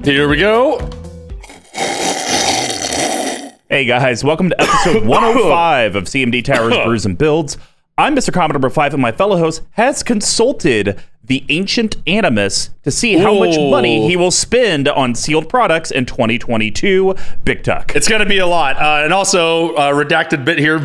Here we go. Hey guys, welcome to episode 105 of CMD Towers, Brews and Builds. I'm Mr. Commodore number 5, and my fellow host has consulted the ancient Animus to see how much money he will spend on sealed products in 2022. BigTuck. It's going to be a lot. And also, redacted bit here.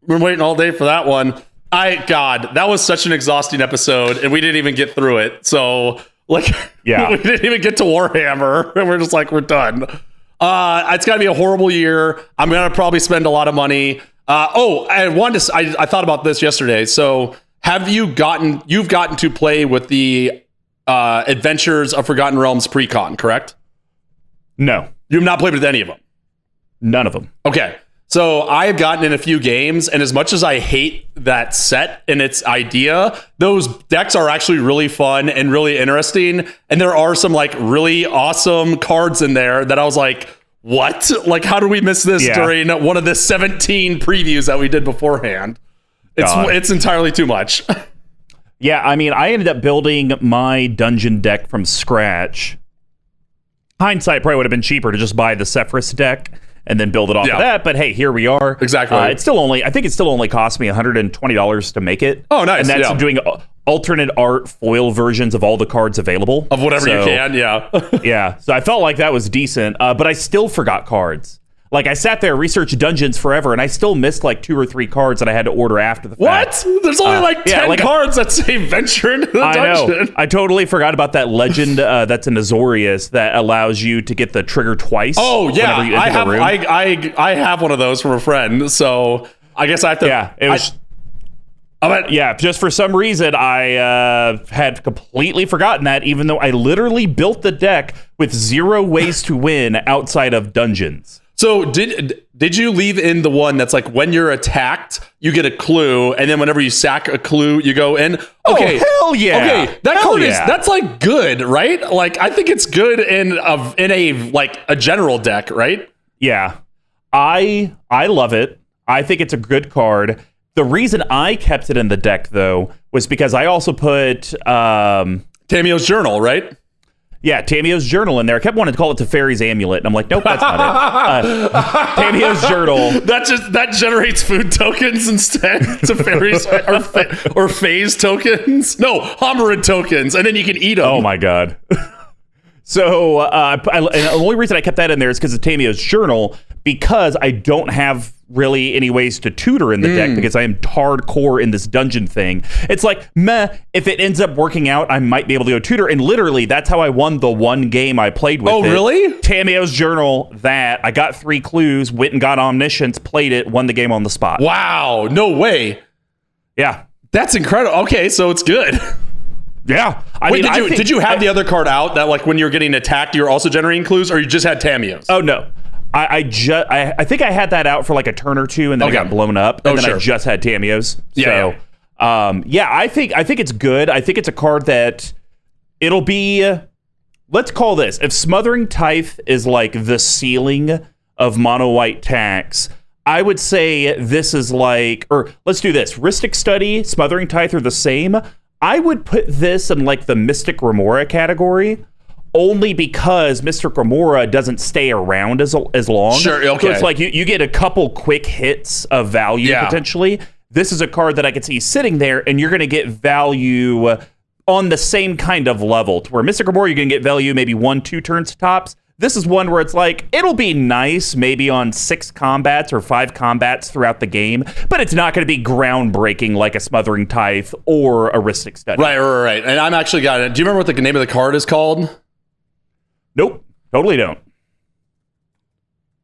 We're waiting all day for that one. God, that was such an exhausting episode, and we didn't even get through it. So, like, yeah, we didn't even get to Warhammer, and we're just like, we're done. It's got to be a horrible year. I'm going to probably spend a lot of money. I thought about this yesterday. So, you've gotten to play with the Adventures of Forgotten Realms pre-con, correct? No. You've not played with any of them? None of them. Okay. So I've gotten in a few games, and as much as I hate that set and its idea, those decks are actually really fun and really interesting. And there are some like really awesome cards in there that I was like, what? Like, how did we miss this during one of the 17 previews that we did beforehand? It's entirely too much. Yeah, I mean, I ended up building my dungeon deck from scratch. Hindsight probably would have been cheaper to just buy the Sephiroth deck and then build it off of that. But hey, here we are. Exactly. I think it still only cost me $120 to make it. Oh, nice. And that's doing alternate art foil versions of all the cards available. Of whatever you can, yeah. Yeah. So I felt like that was decent, but I still forgot cards. Like, I sat there, researched dungeons forever, and I still missed like 2 or 3 cards that I had to order after the fact. What? There's only like 10 cards that say venture into the dungeon. I know. I totally forgot about that legend that's in Azorius that allows you to get the trigger twice. Oh, yeah. I have one of those from a friend, so I guess I have to... Yeah, it was... just for some reason, I had completely forgotten that, even though I literally built the deck with 0 ways to win outside of dungeons. So did you leave in the one that's like when you're attacked, you get a clue, and then whenever you sack a clue, you go in? Okay. Oh, hell yeah. Okay, that card that's like good, right? Like, I think it's good in a like a general deck, right? Yeah. I love it. I think it's a good card. The reason I kept it in the deck, though, was because I also put... Tamio's Journal, right? Yeah, Tamio's Journal in there. I kept wanting to call it Teferi's Amulet, and I'm like, nope, that's not it. Tamio's Journal. That generates food tokens instead. Teferi's or phase tokens. No, Homerid tokens, and then you can eat them. Oh my god. So and the only reason I kept that in there is because of Tamio's Journal, because I don't have really any ways to tutor in the deck because I am hardcore in this dungeon thing. It's like, meh, if it ends up working out, I might be able to go tutor. And literally, that's how I won the one game I played with. Oh, really? Tamio's Journal, I got 3 clues, went and got Omniscience, played it, won the game on the spot. Wow, no way. Yeah. That's incredible. Okay, so it's good. Yeah. Did you have the other card out that, like, when you're getting attacked, you're also generating clues, or you just had Tamio's? Oh, no. I think I had that out for like a turn or 2, and then it got blown up, and then I just had Tamio's. Yeah. So, I think it's good. I think it's a card that it'll be. Let's call this, if Smothering Tithe is like the ceiling of mono white tax, I would say this is like, or let's do this. Rhystic Study, Smothering Tithe are the same. I would put this in like the Mystic Remora category. Only because Mystic Remora doesn't stay around as long. Sure, okay. So it's like you get a couple quick hits of value potentially. This is a card that I could see sitting there, and you're going to get value on the same kind of level. To where Mystic Remora, you're going to get value maybe 1-2 turns tops. This is one where it's like, it'll be nice maybe on 6 combats or 5 combats throughout the game, but it's not going to be groundbreaking like a Smothering Tithe or a Rhystic Study. Right. And I'm actually got it. Do you remember what the name of the card is called? Nope, totally don't.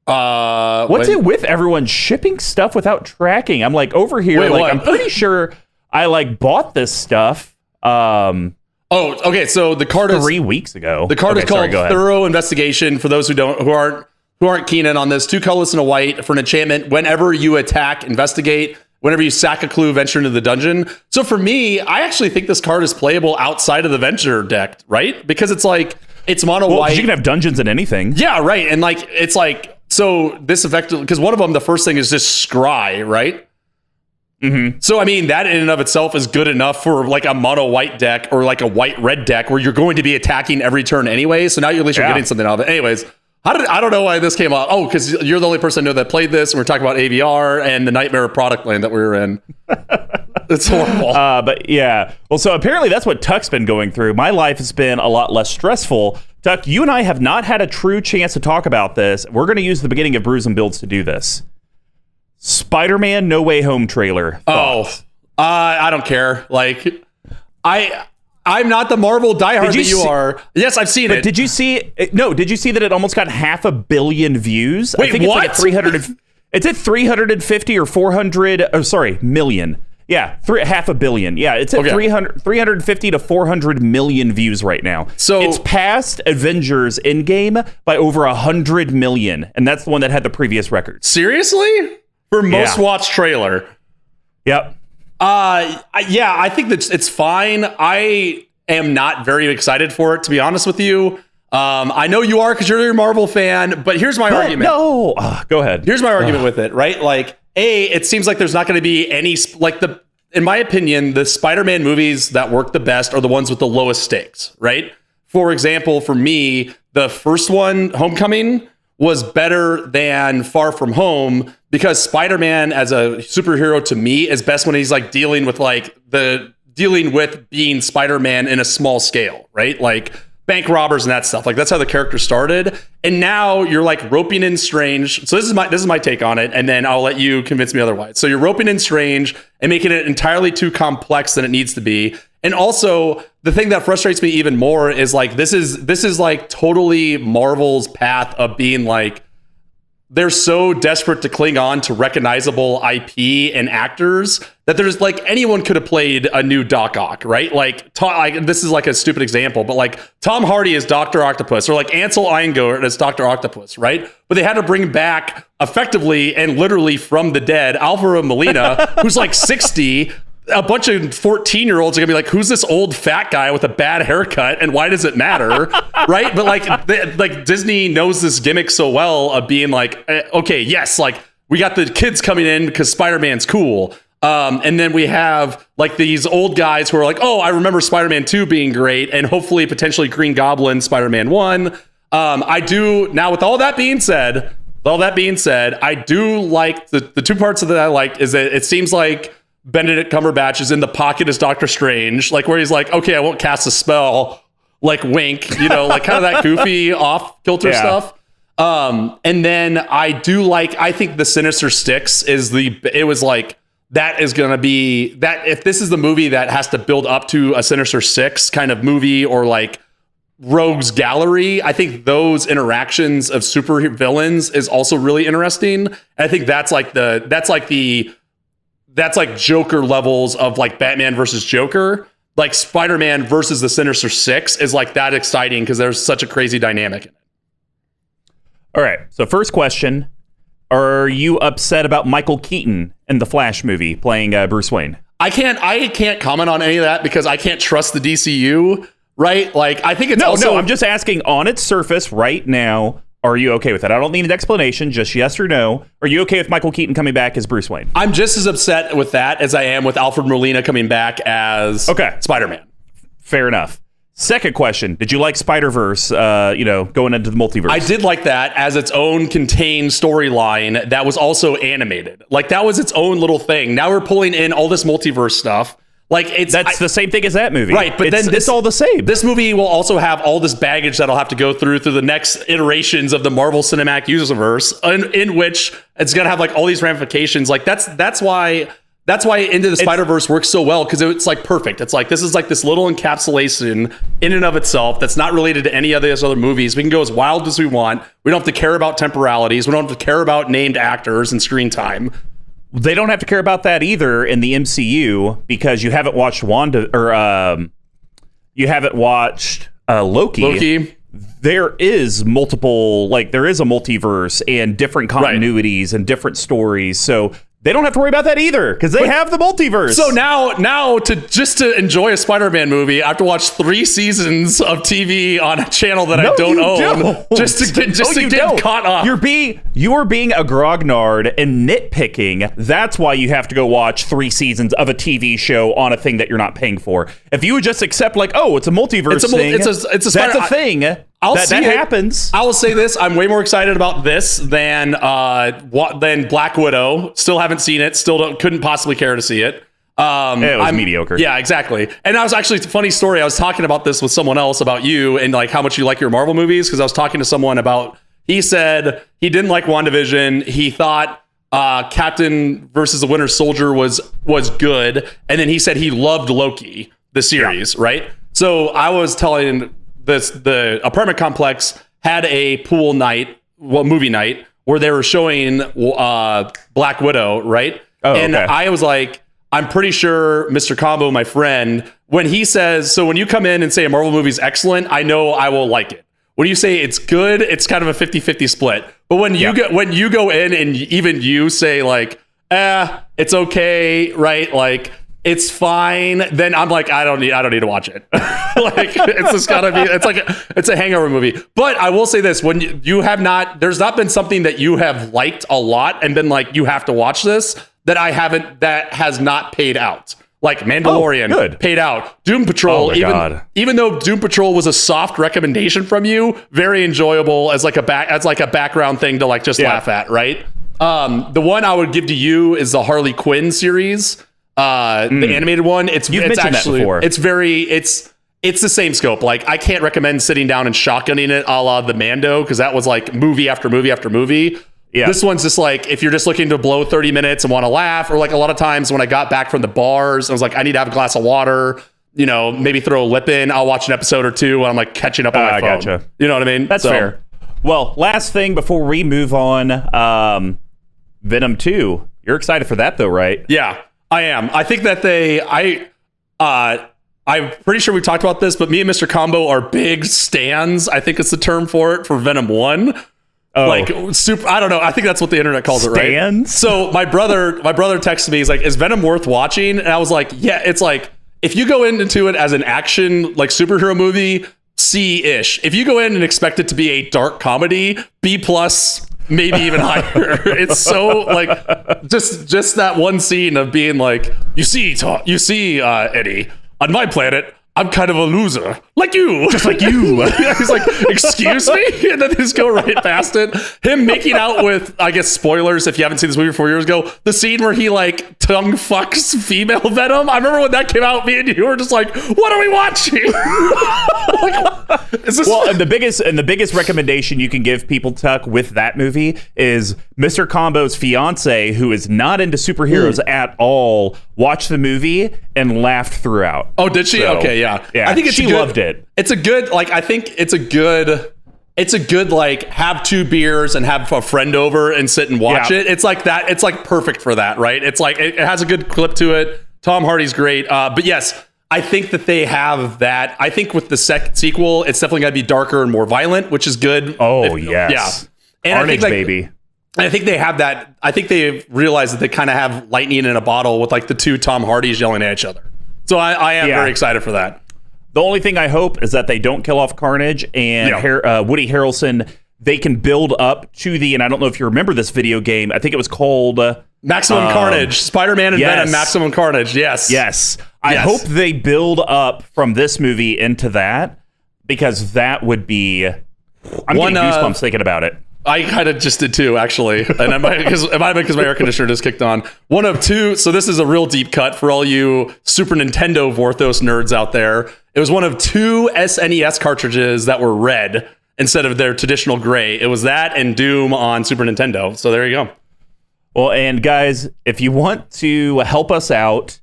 What's it with everyone shipping stuff without tracking? I'm like over here, I'm pretty sure I like bought this stuff. Okay. So the card is 3 weeks ago. The card is called Thorough Investigation. For those who aren't keen in on this, 2 colorless and a white for an enchantment. Whenever you attack, investigate. Whenever you sack a clue, venture into the dungeon. So for me, I actually think this card is playable outside of the venture deck, right? Because it's like. It's mono white. You can have dungeons in anything. Yeah, right. And like, it's like, so this effectively, because one of them, the first thing is just scry, right? So, I mean, that in and of itself is good enough for like a mono white deck or like a white red deck where you're going to be attacking every turn anyway. So now at least you're getting something out of it. Anyways, I don't know why this came out. Oh, because you're the only person I know that played this. And we're talking about AVR and the nightmare of product land that we were in. It's horrible. But yeah. Well, so apparently that's what Tuck's been going through. My life has been a lot less stressful. Tuck, you and I have not had a true chance to talk about this. We're going to use the beginning of Brews and Builds to do this. Spider-Man No Way Home trailer. Thoughts? I don't care. Like, I'm not the Marvel diehard that you are. Yes, I've seen it. Did you see? No, did you see that it almost got 500 million views? Wait, I think what? It's like at 300. It's at 350 or 400. Oh, sorry, million. Yeah, 500 million. Yeah, it's at 350 to 400 million views right now. So it's passed Avengers Endgame by over 100 million, and that's the one that had the previous record. Seriously? For most watched trailer. Yep. Yeah, I think that it's fine. I am not very excited for it, to be honest with you. I know you are because you're a Marvel fan, but here's my argument. No, go ahead. Here's my argument with it, right? Like, it seems like there's not going to be any, in my opinion, the Spider-Man movies that work the best are the ones with the lowest stakes, right? For example, for me, the first one, Homecoming, was better than Far From Home because Spider-Man as a superhero to me is best when he's like dealing with being Spider-Man in a small scale, right? Like bank robbers and that stuff. Like that's how the character started. And now you're like roping in Strange. So this is my take on it, and then I'll let you convince me otherwise. So you're roping in Strange and making it entirely too complex than it needs to be. And also the thing that frustrates me even more is like this is like totally Marvel's path of being like they're so desperate to cling on to recognizable IP and actors that there's like anyone could have played a new Doc Ock, right? Like this is like a stupid example, but like Tom Hardy as Dr. Octopus or like Ansel Elgort as Dr. Octopus, right? But they had to bring back effectively and literally from the dead Alvaro Molina, who's like 60. A bunch of 14-year-olds are gonna be like, who's this old fat guy with a bad haircut and why does it matter? Right? But like Disney knows this gimmick so well of being like, okay, yes, like we got the kids coming in because Spider-Man's cool. And then we have like these old guys who are like, oh, I remember Spider-Man 2 being great and hopefully potentially Green Goblin, Spider-Man 1. I do now with all that being said, I do like the two parts of that I liked is that it seems like Benedict Cumberbatch is in the pocket as Doctor Strange, like where he's like, okay, I won't cast a spell, like wink, like kind of that goofy off kilter stuff. And then I think the Sinister Six it was like, that is going to be that if this is the movie that has to build up to a Sinister Six kind of movie or like Rogues Gallery, I think those interactions of super villains is also really interesting. And I think that's like Joker levels of like Batman versus Joker. Like Spider-Man versus the Sinister Six is like that exciting because there's such a crazy dynamic in it. All right. So first question, are you upset about Michael Keaton in the Flash movie playing Bruce Wayne? I can't comment on any of that because I can't trust the DCU, right? Like I think it's No, I'm just asking on its surface right now. Are you okay with that? I don't need an explanation, just yes or no. Are you okay with Michael Keaton coming back as Bruce Wayne? I'm just as upset with that as I am with Alfred Molina coming back as Spider-Man. Fair enough. Second question, did you like Spider-Verse, going into the multiverse? I did like that as its own contained storyline that was also animated. Like that was its own little thing. Now we're pulling in all this multiverse stuff. Like that's the same thing as that movie, right? But then it's all the same. This movie will also have all this baggage that'll have to go through the next iterations of the Marvel Cinematic Universe, in which it's gonna have like all these ramifications. Like that's why Into the Spider-Verse works so well because it's like perfect. It's like this is like this little encapsulation in and of itself that's not related to any of these other movies. We can go as wild as we want. We don't have to care about temporalities. We don't have to care about named actors and screen time. They don't have to care about that either in the MCU because you haven't watched Loki. There is multiple, there is a multiverse and different continuities and different stories. So they don't have to worry about that either because they have the multiverse. So now to enjoy a Spider-Man movie, I have to watch 3 seasons of TV on a channel that I don't own just to get caught up. You are being a grognard and nitpicking. That's why you have to go watch 3 seasons of a TV show on a thing that you're not paying for. If you would just accept like, oh, it's a multiverse thing, that's a thing. That happens. I will say this: I'm way more excited about this than Black Widow. Still haven't seen it. Couldn't possibly care to see it. It was mediocre. Yeah, exactly. And I was actually, it's a funny story. I was talking about this with someone else about you and like how much you like your Marvel movies, because I was talking to someone about. He said he didn't like WandaVision. He thought Captain versus the Winter Soldier was good, and then he said he loved Loki, the series, right? So I was telling. The apartment complex had a movie night where they were showing Black Widow, right? Oh, and okay. I was like, I'm pretty sure Mr. Combo, my friend, when he says, so when you come in and say a Marvel movie is excellent, I know I will like it. When you say it's good, it's kind of a 50-50 split. But when you go in and even you say like, it's okay, right? Like, it's fine. Then I'm like, I don't need to watch it. Like, it's just gotta be. It's a hangover movie. But I will say this: when you have not, there's not been something that you have liked a lot and been like, you have to watch this that I haven't. That has not paid out. Like Mandalorian paid out. Doom Patrol, even though Doom Patrol was a soft recommendation from you, very enjoyable as like a background thing to like just laugh at. Right. The one I would give to you is the Harley Quinn series. The animated one, it's actually, it's the same scope. Like, I can't recommend sitting down and shotgunning it a la the Mando, because that was like movie after movie after movie. Yeah. This one's just like, if you're just looking to blow 30 minutes and want to laugh, or like a lot of times when I got back from the bars, I was like, I need to have a glass of water, maybe throw a lip in. I'll watch an episode or two when I'm like catching up on my phone. Gotcha. You know what I mean? That's fair. Well, last thing before we move on, Venom 2. You're excited for that though, right? Yeah. I am. I think that I'm pretty sure we talked about this, but me and Mr. Combo are big stans. I think it's the term for it for Venom 1. Oh. Like super. I don't know. I think that's what the internet calls it, right? Stans? So my brother texted me. He's like, "Is Venom worth watching?" And I was like, "Yeah." It's like if you go into it as an action like superhero movie, C-ish. If you go in and expect it to be a dark comedy, B+. Maybe even higher. It's so like just that one scene of being like, you see, Eddie, on my planet, I'm kind of a loser, like you, just like you. He's like, excuse me, and then just go right past it. Him making out with, I guess, spoilers if you haven't seen this movie 4 years ago, the scene where he like tongue fucks female Venom. I remember when that came out, me and you were just like, what are we watching? And the biggest recommendation you can give people, Tuck, with that movie is Mr. Combo's fiance, who is not into superheroes at all, watched the movie and laughed throughout. Oh, did she? So, okay, yeah. I think she loved it. It's a good, like, I think it's a good, like, have 2 beers and have a friend over and sit and watch it. It's like that. It's like perfect for that, right? It's like, it has a good clip to it. Tom Hardy's great. But yes, I think that they have that. I think with the sequel, it's definitely going to be darker and more violent, which is good. Oh, yes. Yeah. And Carnage, baby. I think they have that. I think they've realized that they kind of have lightning in a bottle with like the 2 Tom Hardys yelling at each other. So I am very excited for that. The only thing I hope is that they don't kill off Carnage and Woody Harrelson. They can build up to and I don't know if you remember this video game. I think it was called Maximum Carnage. Spider-Man and Venom, Maximum Carnage. Yes. I hope they build up from this movie into that, because that would be... I'm getting goosebumps thinking about it. I kind of just did too, actually. And it might have been because my air conditioner just kicked on. One of 2. So this is a real deep cut for all you Super Nintendo Vorthos nerds out there. It was one of 2 SNES cartridges that were red instead of their traditional gray. It was that and Doom on Super Nintendo. So there you go. Well, and guys, if you want to help us out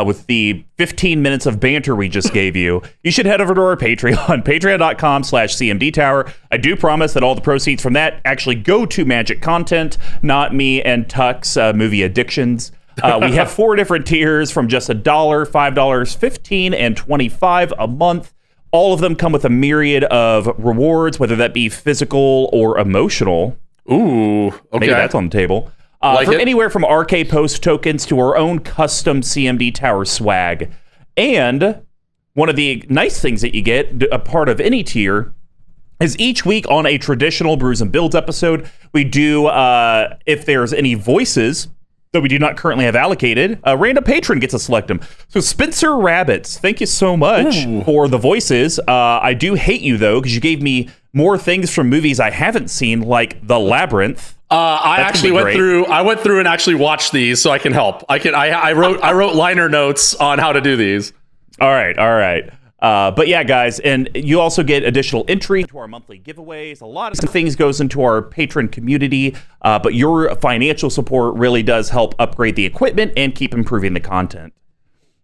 with the 15 minutes of banter we just gave you, you should head over to our Patreon, patreon.com/CMDTower. I do promise that all the proceeds from that actually go to magic content, not me and Tuck's movie addictions. We have 4 different tiers from just $1, $5, $15, and $25 a month. All of them come with a myriad of rewards, whether that be physical or emotional. Ooh, okay. Maybe that's on the table. Like anywhere from RK Post tokens to our own custom CMD Tower swag. And one of the nice things that you get, a part of any tier, is each week on a traditional Brews and Builds episode, we do, if there's any voices that we do not currently have allocated, a random patron gets to select them. So Spencer Rabbits, thank you so much for the voices. I do hate you, though, because you gave me more things from movies I haven't seen, like The Labyrinth. I went through and actually watched these, so I can help. I wrote liner notes on how to do these. All right. But yeah, guys, and you also get additional entry to our monthly giveaways. A lot of things goes into our patron community, but your financial support really does help upgrade the equipment and keep improving the content.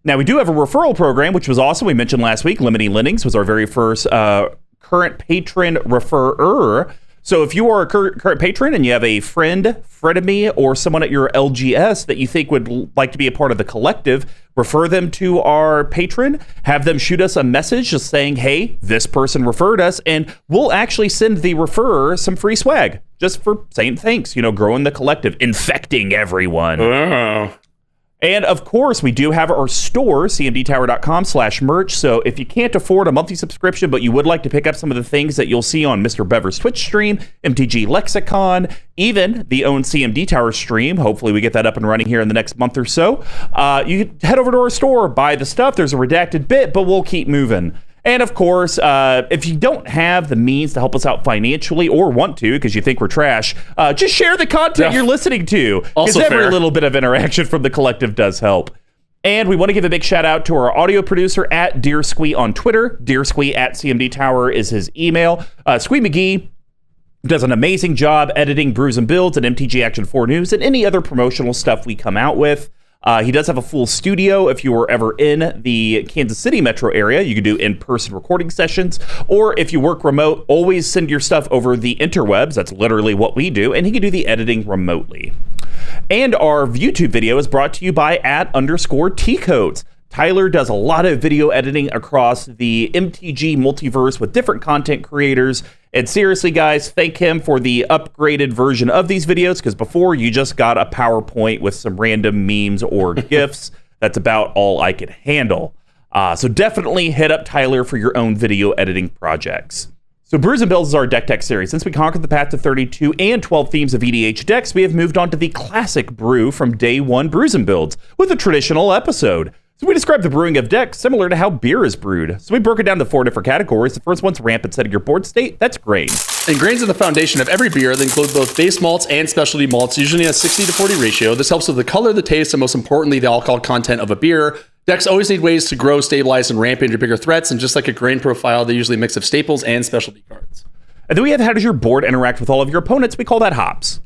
Now, we do have a referral program, which was awesome. We mentioned last week, Lemony Lennings was our very first current patron referrer. So if you are a current patron and you have a friend, frenemy, or someone at your LGS that you think would like to be a part of the collective, refer them to our patron, have them shoot us a message just saying, hey, this person referred us, and we'll actually send the referrer some free swag just for saying thanks, growing the collective, infecting everyone. Oh. And of course, we do have our store, cmdtower.com/merch. So if you can't afford a monthly subscription, but you would like to pick up some of the things that you'll see on Mr. Bever's Twitch stream, MTG Lexicon, even the own CMD Tower stream, hopefully we get that up and running here in the next month or so, you can head over to our store, buy the stuff. There's a redacted bit, but we'll keep moving. And of course, if you don't have the means to help us out financially or want to because you think we're trash, just share the content you're listening to. Because every little bit of interaction from the collective does help. And we want to give a big shout out to our audio producer at Dear Squee on Twitter. DearSquee at CMD Tower is his email. Squee McGee does an amazing job editing Brews and Builds and MTG Action 4 News and any other promotional stuff we come out with. He does have a full studio. If you were ever in the Kansas City metro area, you can do in-person recording sessions. Or if you work remote, always send your stuff over the interwebs. That's literally what we do. And he can do the editing remotely. And our YouTube video is brought to you by @_tcodes. Tyler does a lot of video editing across the MTG multiverse with different content creators. And seriously, guys, thank him for the upgraded version of these videos, because before you just got a PowerPoint with some random memes or GIFs. That's about all I could handle. So definitely hit up Tyler for your own video editing projects. So Brews and Builds is our deck tech series. Since we conquered the path to 32 and 12 themes of EDH decks, we have moved on to the classic brew from day one Brews and Builds with a traditional episode. So we describe the brewing of decks similar to how beer is brewed. So we broke it down to 4 different categories. The first one's rampant setting your board state. That's great. And grains are the foundation of every beer. They include both base malts and specialty malts, usually in a 60-40 ratio. This helps with the color, the taste, and most importantly, the alcohol content of a beer. Decks always need ways to grow, stabilize, and ramp into bigger threats. And just like a grain profile, they usually mix of staples and specialty cards. And then we have how does your board interact with all of your opponents? We call that hops.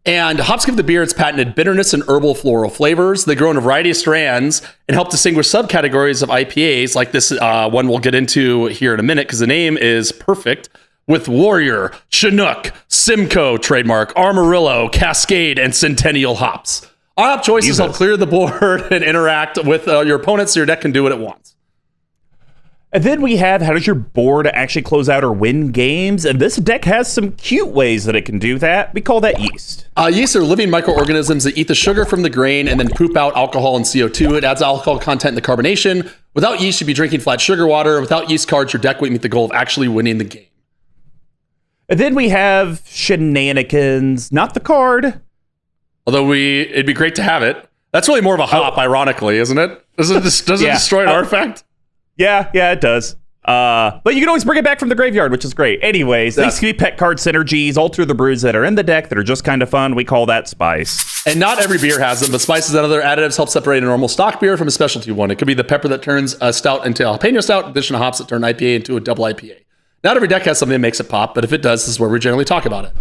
And hops give the beer its patented bitterness and herbal floral flavors. They grow in a variety of strands and help distinguish subcategories of IPAs, like this one we'll get into here in a minute because the name is perfect, with Warrior, Chinook, Simcoe trademark, Armorillo, Cascade, and Centennial hops. Our hop choices help clear the board and interact with your opponents so your deck can do what it wants. And then we have how does your board actually close out or win games? And this deck has some cute ways that it can do that. We call that yeast. Yeast are living microorganisms that eat the sugar from the grain and then poop out alcohol and CO2. It adds alcohol content in the carbonation. Without yeast, you'd be drinking flat sugar water. Without yeast cards, your deck wouldn't meet the goal of actually winning the game. And then we have shenanigans, not the card. Although it'd be great to have it. That's really more of a hop, ironically, isn't it? Does it destroy an artifact? Yeah, it does. But you can always bring it back from the graveyard, which is great. Anyways, these can be pet card synergies, alter the brews that are in the deck that are just kind of fun. We call that spice. And not every beer has them, but spices and other additives help separate a normal stock beer from a specialty one. It could be the pepper that turns a stout into a jalapeno stout, in addition to hops that turn IPA into a double IPA. Not every deck has something that makes it pop, but if it does, this is where we generally talk about it.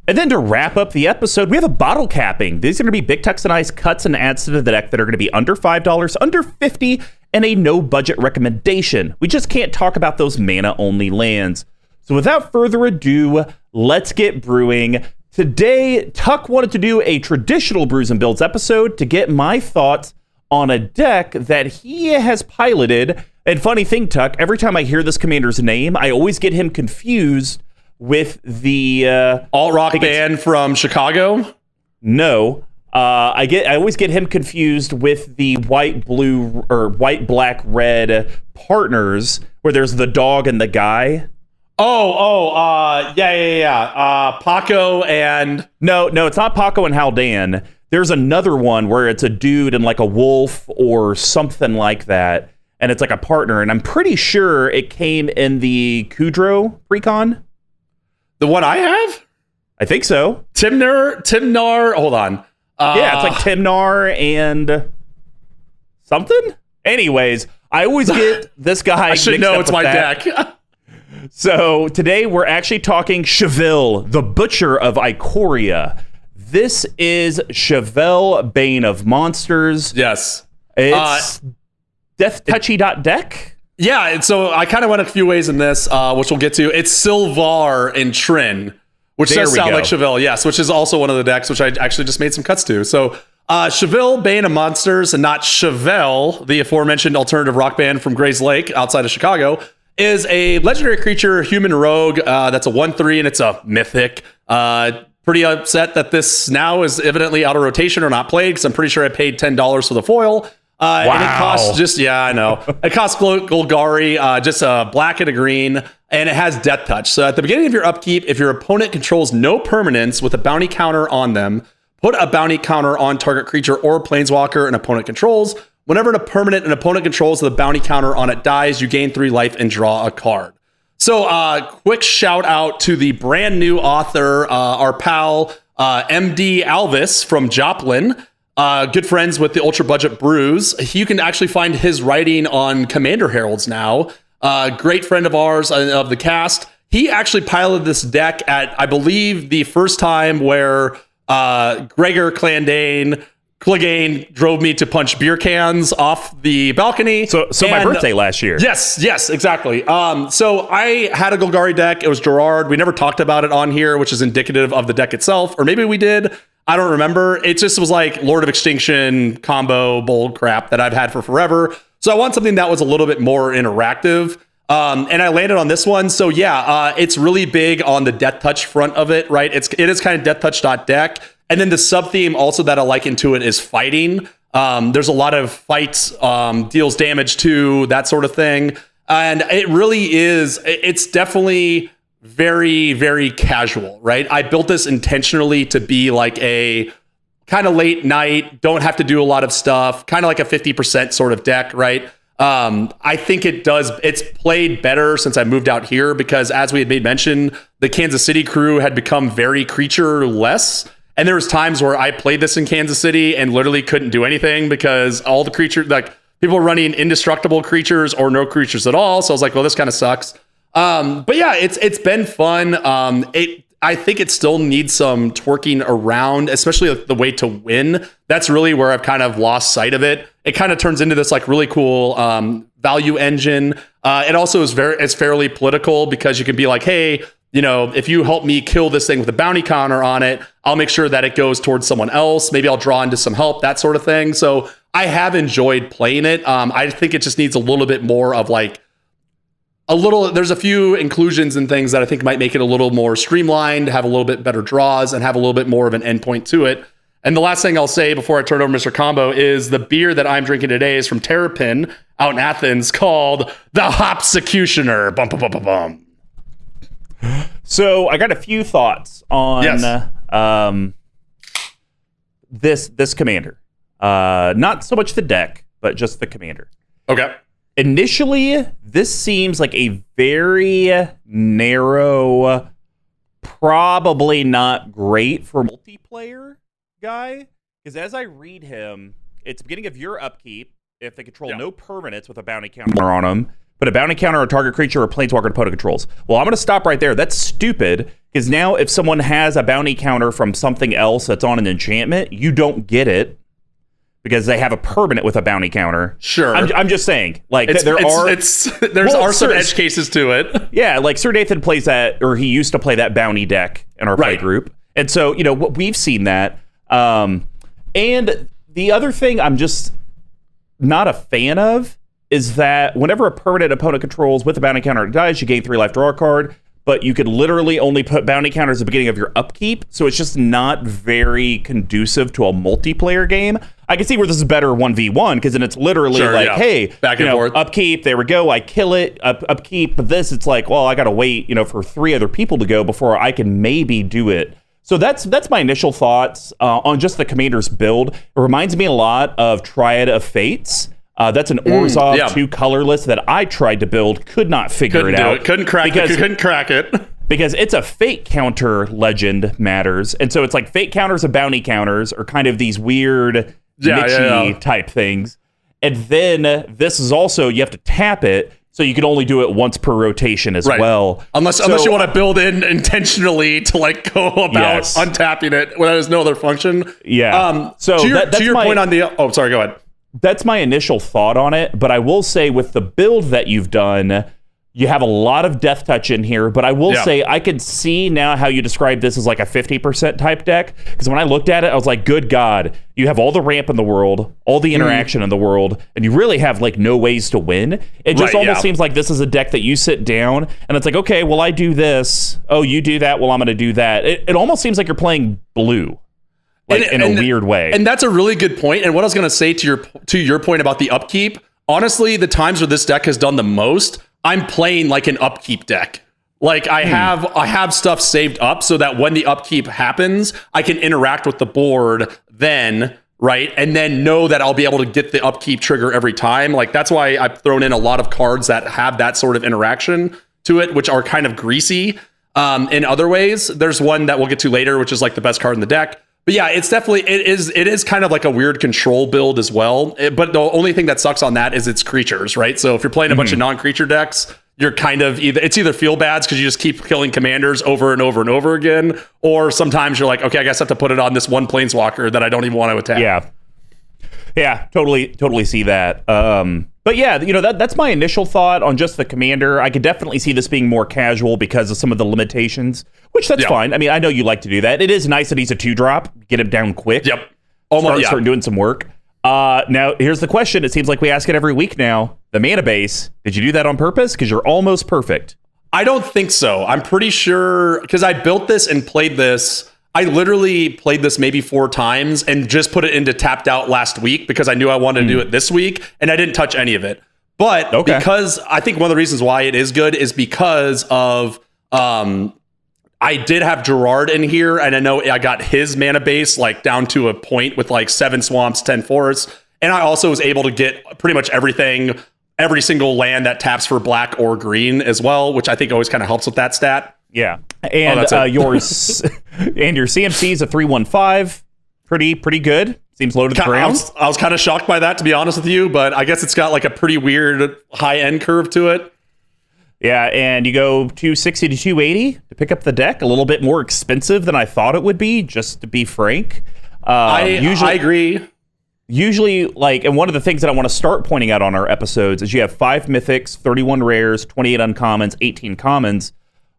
And then to wrap up the episode, we have a bottle capping. These are going to be BigTuck's and I's cuts and adds to the deck that are going to be under $5, under $50, and a no-budget recommendation. We just can't talk about those mana-only lands. So without further ado, let's get brewing. Today, Tuck wanted to do a traditional Brews and Builds episode to get my thoughts on a deck that he has piloted. And funny thing, Tuck, every time I hear this commander's name, I always get him confused with the alt-rock band from Chicago. No. I always get him confused with the white, blue, or white, black, red partners where there's the dog and the guy. Yeah. Paco and... No, it's not Paco and Haldan. There's another one where it's a dude and like a wolf or something like that, and it's like a partner, and I'm pretty sure it came in the Kudro precon. The one I have? I think so. Timnar, hold on. Yeah, it's like Timnar and something. Anyways, I always get this guy. I should know it's my deck. So today we're actually talking Chevill, the Butcher of Ikoria. This is Chevill, Bane of Monsters. Yes. It's deathtouchy.deck. Yeah, and so I kind of went a few ways in this, which we'll get to. It's Sylvar and Trin, which does sound like Chevill, yes, which is also one of the decks, which I actually just made some cuts to. So Chevill, Bane of Monsters, and not Chevill, the aforementioned alternative rock band from Gray's Lake outside of Chicago, is a legendary creature, human rogue, that's a 1/3, and it's a mythic. Pretty upset that this now is evidently out of rotation or not played, because I'm pretty sure I paid $10 for the foil. Wow. And it costs I know. It costs Golgari, just a black and a green, and it has Death Touch. So at the beginning of your upkeep, if your opponent controls no permanents with a bounty counter on them, put a bounty counter on target creature or planeswalker an opponent controls. Whenever a permanent an opponent controls with a bounty counter on it dies, you gain 3 life and draw a card. So quick shout out to the brand new author, our pal, MD Alvis from Joplin. Good friends with the Ultra Budget Brews. You can actually find his writing on Commander Heralds now. Great friend of ours of the cast. He actually piloted this deck at, I believe, the first time where Gregor Clegane drove me to punch beer cans off the balcony. So my birthday last year. Yes, exactly. So I had a Golgari deck. It was Gerard. We never talked about it on here, which is indicative of the deck itself. Or maybe we did. I don't remember. It just was like Lord of Extinction combo bold crap that I've had for forever. So I want something that was a little bit more interactive. And I landed on this one. So yeah, it's really big on the Death Touch front of it, right? It is kind of deathtouch.deck. And then the sub theme also that I like into it is fighting. There's a lot of fights, deals damage to, that sort of thing. And it really is, it's definitely very, very casual, right? I built this intentionally to be like a kind of late night, don't have to do a lot of stuff, kind of like a 50% sort of deck, right? I think it's played better since I moved out here because as we had made mention, the Kansas City crew had become very creature-less. And there was times where I played this in Kansas City and literally couldn't do anything because all the creatures, like people were running indestructible creatures or no creatures at all. So I was like, well, this kind of sucks. But yeah, it's been fun. I think it still needs some twerking around, especially like the way to win. That's really where I've kind of lost sight of it. It kind of turns into this like really cool value engine. It also is fairly political because you can be like, hey, you know, if you help me kill this thing with a bounty counter on it, I'll make sure that it goes towards someone else. Maybe I'll draw into some help, that sort of thing. So I have enjoyed playing it. I think it just needs a little bit more of like there's a few inclusions and things that I think might make it a little more streamlined, have a little bit better draws, and have a little bit more of an endpoint to it. And the last thing I'll say before I turn it over to Mr. Combo is the beer that I'm drinking today is from Terrapin out in Athens called the Hopsecutioner. Bum, bum, bum, bum, bum. So I got a few thoughts on this commander. Not so much the deck, but just the commander. Okay. Initially, this seems like a very narrow, probably not great for multiplayer guy. Because as I read him, it's beginning of your upkeep. If they control no permanents with a bounty counter on them, put a bounty counter on target creature or planeswalker opponent controls. Well, I'm going to stop right there. That's stupid, because now if someone has a bounty counter from something else that's on an enchantment, you don't get it because they have a permanent with a bounty counter. Sure. I'm just saying, like, there's some edge cases to it. Yeah, like Sir Nathan plays that, or he used to play that bounty deck in our play group. And so, you know, we've seen that. And the other thing I'm just not a fan of is that whenever a permanent opponent controls with a bounty counter dies, you gain 3 life, draw a card. but you could literally only put bounty counters at the beginning of your upkeep, so it's just not very conducive to a multiplayer game. I can see where this is better 1v1, because then it's literally hey, back and forth. Upkeep, there we go, I kill it, upkeep, but this, it's like, well, I gotta wait, for 3 other people to go before I can maybe do it. So that's my initial thoughts on just the Commander's build. It reminds me a lot of Triad of Fates. That's an Orzhov 2 colorless that I tried to build, could not figure it out. Couldn't crack it. Because it's a fate counter legend matters. And so it's like fate counters and bounty counters are kind of these weird niche type things. And then this is also, you have to tap it, so you can only do it once per rotation as well. Unless you want to build in intentionally to like go about untapping it when there's no other function. Yeah. So to your point on the... Oh, sorry, go ahead. That's my initial thought on it, but I will say with the build that you've done, you have a lot of death touch in here, but I will say I can see now how you describe this as like a 50% type deck, because when I looked at it, I was like, good God, you have all the ramp in the world, all the interaction in the world, and you really have like no ways to win. It just almost seems like this is a deck that you sit down, and it's like, okay, well, I do this. Oh, you do that. Well, I'm going to do that. It almost seems like you're playing blue. In a weird way. And that's a really good point. And what I was going to say to your point about the upkeep, honestly, the times where this deck has done the most, I'm playing like an upkeep deck. Like I have stuff saved up so that when the upkeep happens, I can interact with the board then, right? And then know that I'll be able to get the upkeep trigger every time. Like that's why I've thrown in a lot of cards that have that sort of interaction to it, which are kind of greasy in other ways. There's one that we'll get to later, which is like the best card in the deck. But yeah, it's definitely, it is kind of like a weird control build as well. But the only thing that sucks on that is it's creatures, right? So if you're playing a bunch of non-creature decks, you're kind of either feel bads because you just keep killing commanders over and over and over again, or sometimes you're like, okay, I guess I have to put it on this one planeswalker that I don't even want to attack. Yeah, totally see that. But yeah, that's my initial thought on just the commander. I could definitely see this being more casual because of some of the limitations, which that's fine. I mean, I know you like to do that. It is nice that he's a 2-drop. Get him down quick. Yep. Start doing some work. Now, here's the question. It seems like we ask it every week now. The mana base, did you do that on purpose? Because you're almost perfect. I don't think so. I'm pretty sure, because I built this and played this. I literally played this maybe 4 times and just put it into tapped out last week because I knew I wanted to do it this week, and I didn't touch any of it. But because I think one of the reasons why it is good is because of I did have Gerard in here, and I know I got his mana base like down to a point with like 7 swamps, 10 forests, and I also was able to get pretty much everything, every single land that taps for black or green as well, which I think always kind of helps with that stat. Yeah, and yours and your CMC is a 315, pretty good. Seems low to the ground. I was kind of shocked by that, to be honest with you, but I guess it's got like a pretty weird high end curve to it. Yeah, and you go 260 to 280 to pick up the deck. A little bit more expensive than I thought it would be, just to be frank. I agree. Usually, and one of the things that I want to start pointing out on our episodes is you have 5 mythics, 31 rares, 28 uncommons, 18 commons.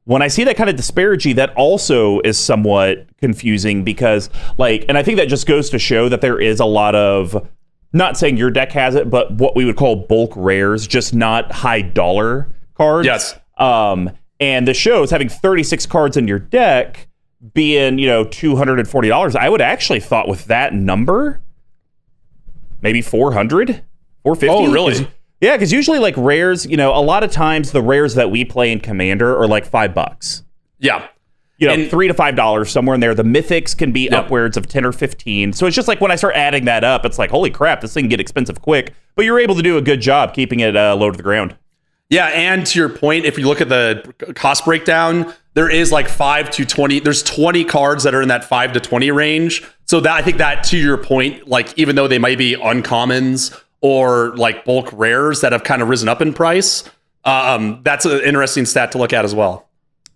When I see that kind of disparity, that also is somewhat confusing because, and I think that just goes to show that there is a lot of, not saying your deck has it, but what we would call bulk rares, just not high dollar cards. Yes. And the show is having 36 cards in your deck being, $240. I would actually thought with that number, maybe 400, 450. Oh, really? Yeah, because usually rares, a lot of times the rares that we play in Commander are like $5. Yeah. $3 to $5 somewhere in there. The mythics can be upwards of 10 or 15. So it's just like when I start adding that up, it's like, holy crap, this thing can get expensive quick. But you're able to do a good job keeping it low to the ground. Yeah, and to your point, if you look at the cost breakdown, there is 5 to 20. There's 20 cards that are in that 5 to 20 range. So that I think that, to your point, even though they might be uncommons or bulk rares that have kind of risen up in price, that's an interesting stat to look at as well.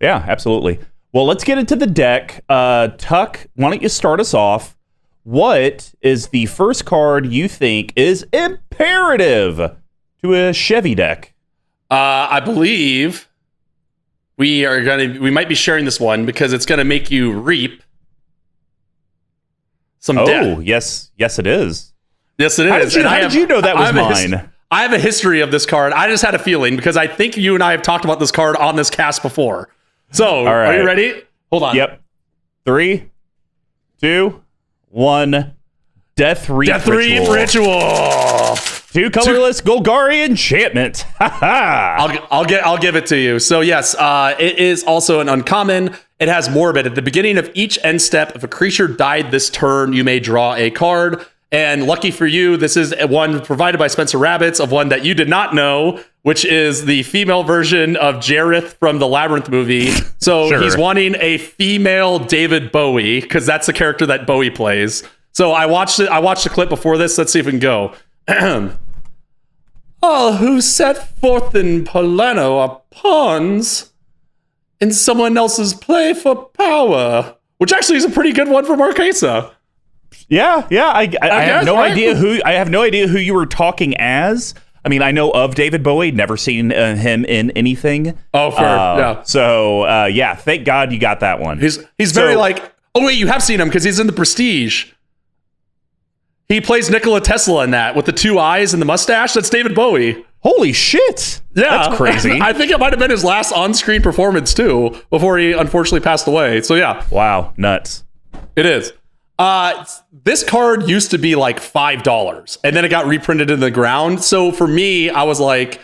Yeah, absolutely. Well, let's get into the deck. Tuck, why don't you start us off? What is the first card you think is imperative to a Chevill deck? I believe we might be sharing this one because it's gonna make you reap some death. Oh, yes, it is. Yes, it is. How did you know that was mine? I have a history of this card. I just had a feeling because I think you and I have talked about this card on this cast before. So, right. Are you ready? Hold on. Yep. 3, 2, 1. Death Reef Ritual. 2 colorless Golgari enchantment. I'll give it to you. So yes, it is also an uncommon. It has Morbid. At the beginning of each end step, if a creature died this turn, you may draw a card. And lucky for you, this is one provided by Spencer Rabbits of one that you did not know, which is the female version of Jareth from the Labyrinth movie. So Sure. He's wanting a female David Bowie because that's the character that Bowie plays. So I watched the clip before this. Let's see if we can go. All who set forth in Polano are pawns in someone else's play for power, which actually is a pretty good one from Marquesa. Yeah. I have no right? idea who you were talking as. I mean, I know of David Bowie, never seen him in anything. Oh, fair. Yeah. So, thank God you got that one. He's very like, oh wait, you have seen him because he's in the Prestige. He plays Nikola Tesla in that with the 2 eyes and the mustache. That's David Bowie. Holy shit. Yeah. That's crazy. I think it might have been his last on-screen performance too, before he unfortunately passed away. So yeah. Wow. Nuts. It is. This card used to be like $5 and then it got reprinted in the ground. So for me, I was like,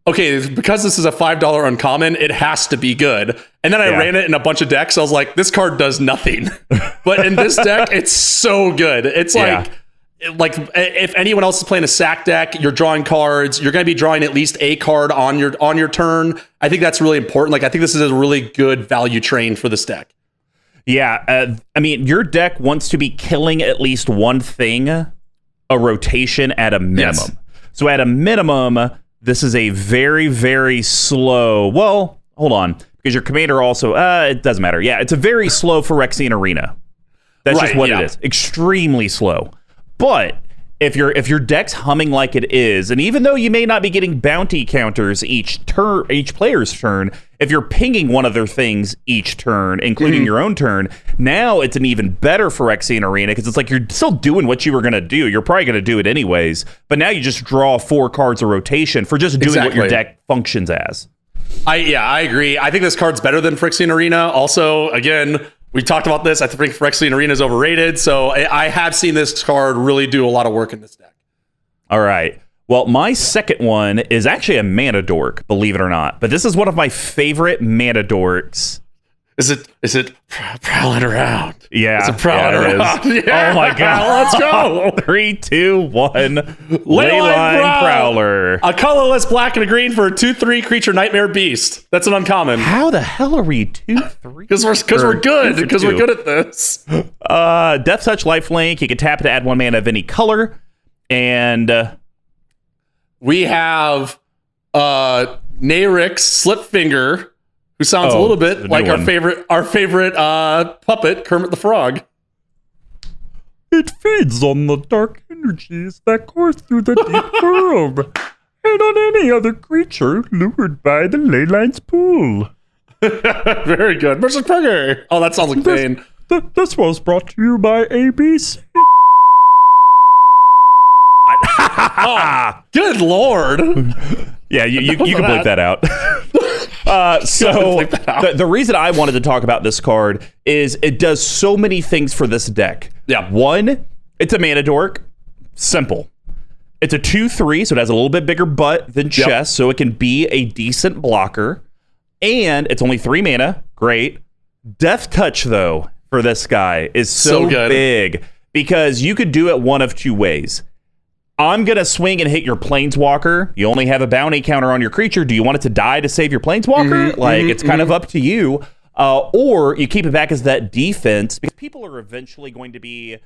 okay, because this is a $5 uncommon, it has to be good. And then I ran it in a bunch of decks. I was like, this card does nothing. But in this deck, it's so good. It's like if anyone else is playing a sack deck, you're drawing cards, you're going to be drawing at least a card on your turn. I think that's really important. Like I think this is a really good value train for this deck. Yeah, I mean, your deck wants to be killing at least one thing a rotation at a minimum. Yes. So at a minimum, this is a very, very slow... Well, hold on, because your commander also... it doesn't matter. Yeah, it's a very slow Phyrexian Arena. That's just what it is. Extremely slow. But if your deck's humming like it is, and even though you may not be getting bounty counters each player's turn, if you're pinging one of their things each turn, including your own turn, now it's an even better Phyrexian Arena because it's like you're still doing what you were going to do. You're probably going to do it anyways, but now you just draw 4 cards a rotation for just doing what your deck functions as. I agree. I think this card's better than Phyrexian Arena. Also, again, we talked about this. I think Phyrexian Arena is overrated. So I have seen this card really do a lot of work in this deck. All right. Well, my second one is actually a mana dork, believe it or not. But this is one of my favorite mana dorks. Is it prowling around? Yeah. It's a prowling around. Yeah. Oh my God. Let's go. 3, 2, 1. Leyline Prowler. A colorless black and a green for a 2/3 creature nightmare beast. That's an uncommon. How the hell are we 2/3? Because we're good. Because we're good at this. Death Touch Lifelink. You can tap it to add 1 mana of any color. And we have Nayrix Slipfinger, who sounds a little bit like our favorite puppet, Kermit the Frog. It feeds on the dark energies that course through the deep world, and on any other creature lured by the ley line's pull. Very good. Versus Purger. Oh, that sounds like Bane. This was brought to you by ABC. Oh, good Lord. Yeah, you can bleep that out. So the reason I wanted to talk about this card is it does so many things for this deck. Yeah. 1, it's a mana dork. Simple. It's a 2/3, so it has a little bit bigger butt than chest, so it can be a decent blocker. And it's only 3 mana. Great. Death Touch, though, for this guy is so good. big because you could do it one of 2 ways. I'm going to swing and hit your Planeswalker. You only have a bounty counter on your creature. Do you want it to die to save your Planeswalker? It's kind of up to you. Or you keep it back as that defense because people are eventually going to be...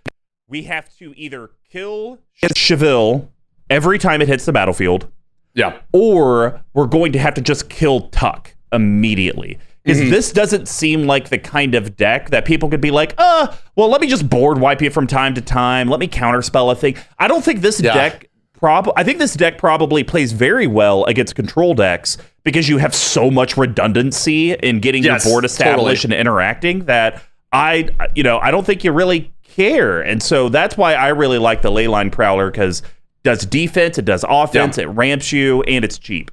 We have to either kill Chevill every time it hits the battlefield. Yeah. Or we're going to have to just kill Tuck immediately. Because this doesn't seem like the kind of deck that people could be like, well, let me just board wipe you from time to time. Let me counterspell a thing. I don't think this deck... I think this deck probably plays very well against control decks because you have so much redundancy in getting your board established and interacting that I don't think you really care. And so that's why I really like the Leyline Prowler because it does defense, it does offense, it ramps you, and it's cheap.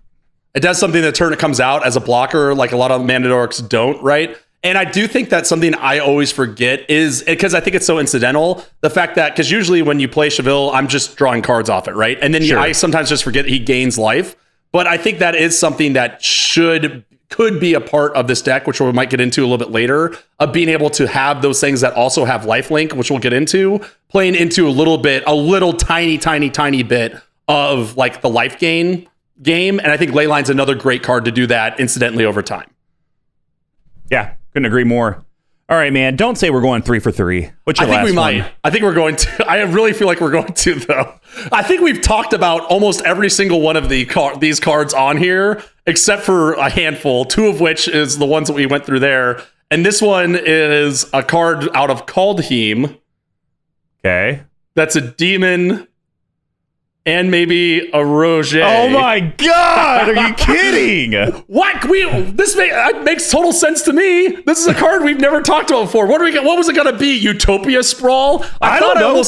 It does something the turn it comes out as a blocker, like a lot of mana dorks don't, right? And I do think that's something I always forget is because I think it's so incidental. The fact that, because usually when you play Chevill, I'm just drawing cards off it, right? And then I sometimes just forget he gains life. But I think that is something that could be a part of this deck, which we might get into a little bit later, of being able to have those things that also have lifelink, which we'll get into, playing into a little tiny bit of like the life gain game. And I think Leyline's another great card to do that incidentally over time. Yeah, couldn't agree more. All right, man. Don't say we're going 3 for 3. What's your last one? I think we might. I think we're going to. I really feel like we're going to, though. I think we've talked about almost every single one of these cards on here, except for a handful, 2 of which is the ones that we went through there. And this one is a card out of Kaldheim. Okay. That's a demon and maybe a Roger. Oh my God! Are you kidding? What? This makes total sense to me. This is a card we've never talked about before. What was it going to be? Utopia Sprawl? I don't know.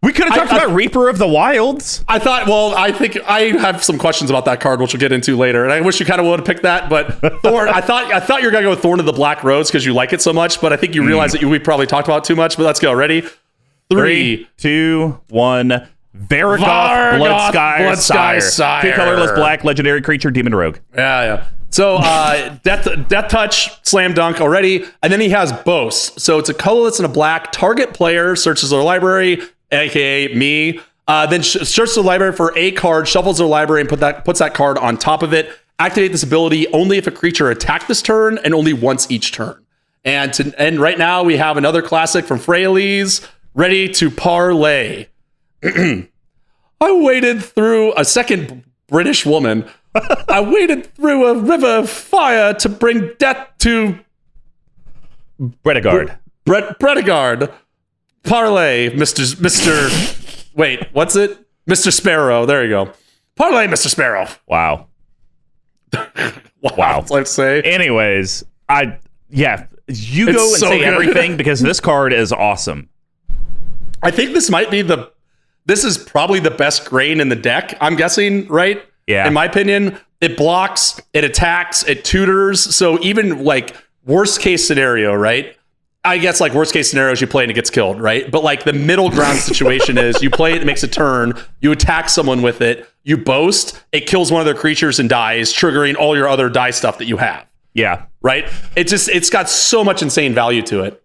We could have talked about Reaper of the Wilds. I think I have some questions about that card, which we'll get into later. And I wish you kind of would have picked that, but Thorn. I thought you were going to go with Thorn of the Black Rose because you like it so much, but I think you realize that we probably talked about it too much. But let's go. Ready? 3, 2, 1. Vargoth Bloodsky Sire. 2 colorless black legendary creature, demon rogue. Yeah. So death touch, slam dunk already, and then he has Boast. So it's a colorless and a black. Target player searches their library, aka me. Then searches the library for a card, shuffles their library, and puts that card on top of it. Activate this ability only if a creature attacked this turn, and only once each turn. And right now we have another classic from Freyalise, ready to parlay. I waded through a second British woman. I waded through a river of fire to bring death to Bredegard. Bredegard. Parlay, Mr. Wait, what's it? Mr. Sparrow. There you go. Parlay, Mr. Sparrow. Wow. Wow. Let's say. Anyways, you go and so say good. everything because this card is awesome. I think this might be this is probably the best grain in the deck, I'm guessing, right? Yeah. In my opinion, it blocks, it attacks, it tutors. So even like worst case scenario, right? I guess like worst case scenario is you play and it gets killed, right? But like the middle ground situation is you play it makes a turn, you attack someone with it, you boast, it kills one of their creatures and dies, triggering all your other die stuff that you have. Yeah. Right? It's got so much insane value to it.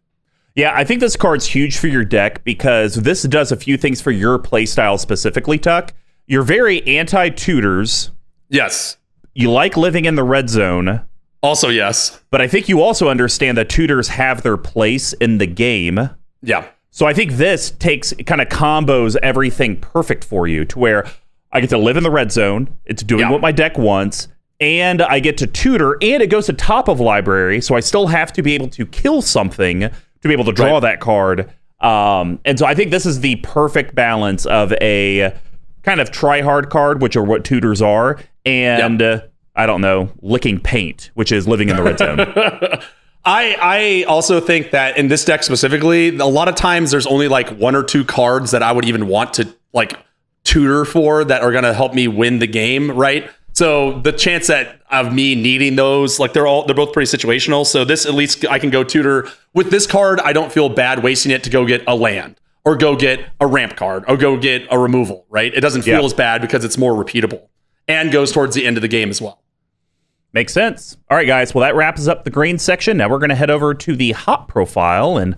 Yeah, I think this card's huge for your deck because this does a few things for your playstyle specifically, Tuck. You're very anti-tutors. Yes. You like living in the red zone. Also, yes. But I think you also understand that tutors have their place in the game. Yeah. So I think this kind of combos everything perfect for you to where I get to live in the red zone. It's doing what my deck wants. And I get to tutor, and it goes to top of library, so I still have to be able to kill something to be able to draw that card. And so I think this is the perfect balance of a kind of try-hard card, which are what tutors are, and, I don't know, licking paint, which is living in the red zone. I also think that in this deck specifically, a lot of times there's only like 1 or 2 cards that I would even want to like tutor for that are going to help me win the game, right? So the chance of me needing those, like they're both pretty situational. So this, at least I can go tutor with this card. I don't feel bad wasting it to go get a land or go get a ramp card or go get a removal, right? It doesn't feel as bad because it's more repeatable and goes towards the end of the game as well. Makes sense. All right, guys. Well, that wraps up the green section. Now we're going to head over to the hot profile, and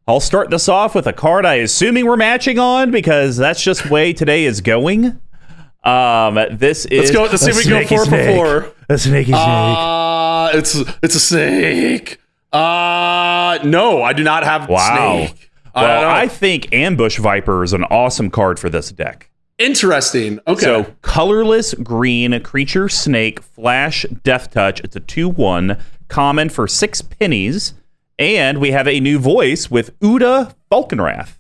I'll start this off with a card I assuming we're matching on because that's just the way today is going. This is. Let's see if we can go 4 for 4. A snaky snake. It's a snake. No, I do not have snake. Well, I think Ambush Viper is an awesome card for this deck. Interesting. Okay. So, colorless green creature snake flash death touch. It's a 2/1 common for 6 pennies, and we have a new voice with Uda Falkenrath.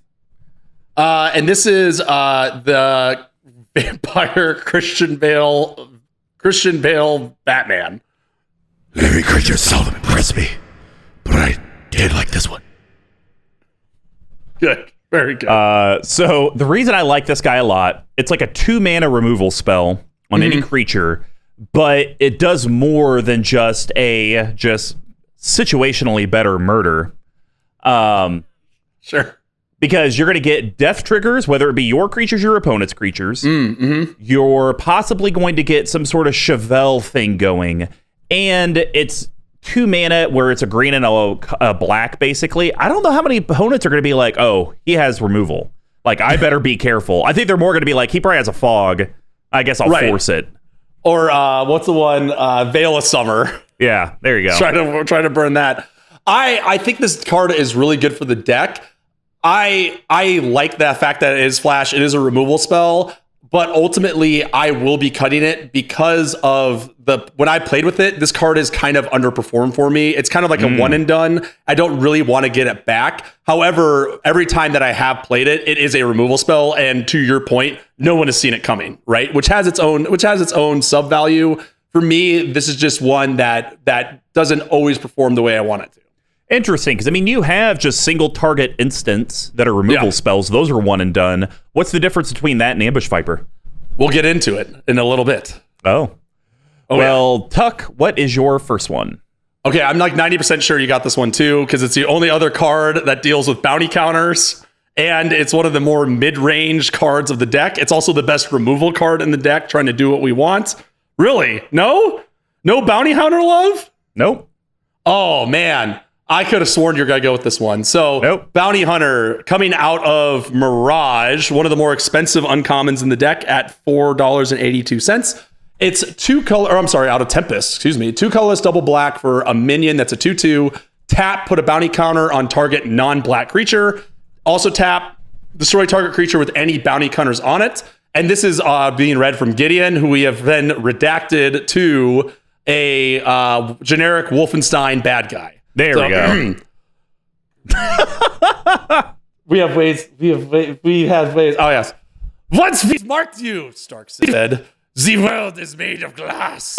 And this is the vampire Christian Bale Batman. Living creatures seldom impress me, but I did like this one. Good. Very good. So the reason I like this guy a lot, it's like a 2 mana removal spell on any creature but it does more than just situationally better murder. Sure. Because you're going to get death triggers, whether it be your creatures, your opponent's creatures. You're possibly going to get some sort of Chevill thing going. And it's 2 mana where it's a green and a black, basically. I don't know how many opponents are going to be like, oh, he has removal. Like, I better be careful. I think they're more going to be like, he probably has a fog. I guess I'll force it. Or what's the one? Veil of Summer. Yeah, there you go. Try to burn that. I think this card is really good for the deck. I like the fact that it is flash. It is a removal spell, but ultimately I will be cutting it because of when I played with it, this card is kind of underperformed for me. It's kind of like a one and done. I don't really want to get it back. However, every time that I have played it, it is a removal spell. And to your point, no one has seen it coming, right? Which has its own sub value. For me, this is just one that doesn't always perform the way I want it to. Interesting, because I mean, you have just single target instants that are removal spells. Those are one and done. What's the difference between that and Ambush Viper? We'll get into it in a little bit. Well, Tuck, what is your first one? Okay, I'm like 90% sure you got this one too, because it's the only other card that deals with bounty counters, and it's one of the more mid-range cards of the deck. It's also the best removal card in the deck, trying to do what we want. Really? No bounty hunter love? Nope. Oh man, I could have sworn you're gonna go with this one. So Bounty Hunter coming out of Mirage, one of the more expensive uncommons in the deck at $4.82. It's out of Tempest, 2 colorless double black for a minion that's a 2/2. Tap, put a bounty counter on target non-black creature. Also tap, destroy target creature with any bounty counters on it. And this is being read from Gideon, who we have then redacted to a generic Wolfenstein bad guy. There we go. We have ways. Oh, yes. Once we marked you, Stark said, the world is made of glass.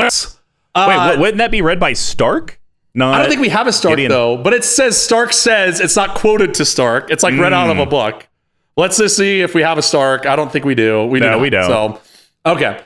Wait, wouldn't that be read by Stark? No, I don't think we have a Stark, Gideon, though. But it says Stark says. It's not quoted to Stark. It's like read out of a book. Let's just see if we have a Stark. I don't think we do. We don't. So, okay.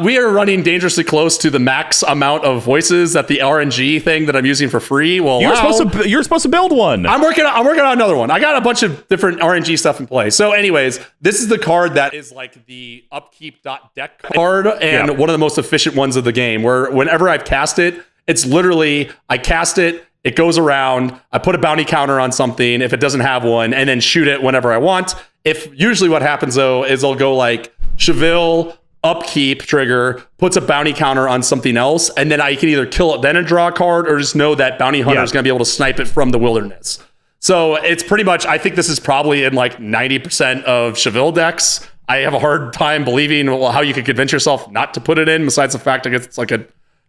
We are running dangerously close to the max amount of voices that the RNG thing that I'm using for free will allow. You're supposed to build one. I'm working on another one. I got a bunch of different RNG stuff in play. So anyways, this is the card that is like the upkeep.deck card and one of the most efficient ones of the game, where whenever I've cast it, it's literally I cast it, it goes around, I put a bounty counter on something if it doesn't have one, and then shoot it whenever I want. If usually what happens though is I'll go like Chevill upkeep trigger, puts a bounty counter on something else, and then I can either kill it then and draw a card, or just know that bounty hunter is going to be able to snipe it from the wilderness. So it's pretty much, I think this is probably in like 90% of Chevill decks. I have a hard time believing how you could convince yourself not to put it in, besides the fact that it's like a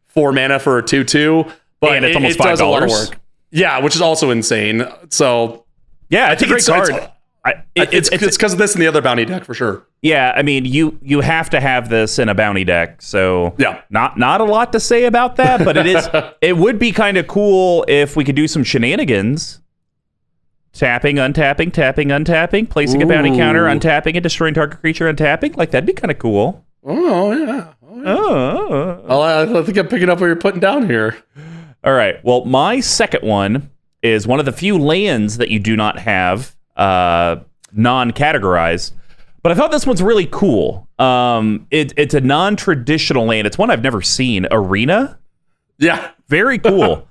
4 mana for a 2/2, but and it's almost $5. Does a lot of work. Yeah, which is also insane. So yeah, it's a great card. It's because of this and the other bounty deck for sure. Yeah, I mean, you have to have this in a bounty deck, so not a lot to say about that, but it would be kind of cool if we could do some shenanigans. Tapping, untapping, placing a bounty counter, untapping it, destroying target creature, untapping. Like, that'd be kind of cool. Oh, yeah. I think I'm picking up what you're putting down here. All right. Well, my second one is one of the few lands that you do not have non-categorized, but I thought this one's really cool. It's a non-traditional land. It's one I've never seen. Arena? Yeah. Very cool.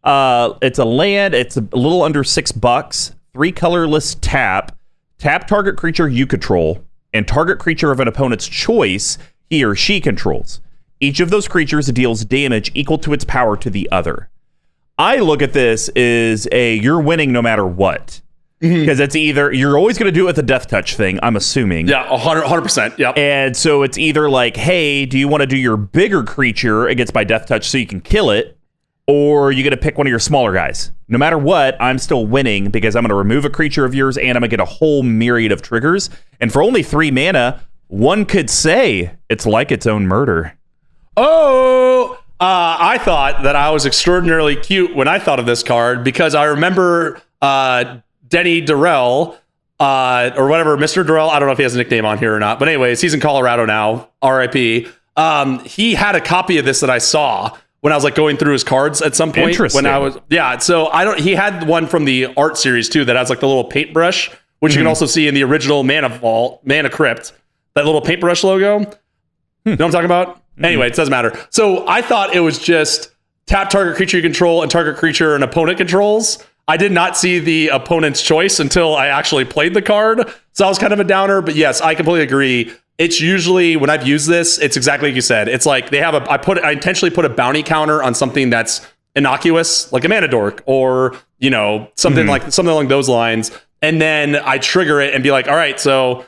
It's a land. It's a little under $6. 3 colorless tap target creature you control, and target creature of an opponent's choice he or she controls. Each of those creatures deals damage equal to its power to the other. I look at this as you're winning no matter what. Because it's either, you're always going to do it with the death touch thing, I'm assuming. Yeah, 100%. Yep. And so it's either like, hey, do you want to do your bigger creature against my death touch so you can kill it? Or you're going to pick one of your smaller guys. No matter what, I'm still winning because I'm going to remove a creature of yours and I'm going to get a whole myriad of triggers. And for only 3 mana, one could say it's like its own murder. Oh, I thought that I was extraordinarily cute when I thought of this card because I remember Denny Durrell, or whatever, Mr. Durrell. I don't know if he has a nickname on here or not. But anyways, he's in Colorado now, RIP. he had a copy of this that I saw when I was like going through his cards at some point. Interesting. When I was, so he had one from the art series too that has like the little paintbrush, which you can also see in the original Mana Crypt, that little paintbrush logo. You know what I'm talking about? Anyway, it doesn't matter. So I thought it was just tap target creature you control and target creature and opponent controls. I did not see the opponent's choice until I actually played the card. So I was kind of a downer, but yes, I completely agree. It's usually, when I've used this, it's exactly like you said. It's like they have I intentionally put a bounty counter on something that's innocuous, like a mana dork, or, something along those lines. And then I trigger it and be like, all right, so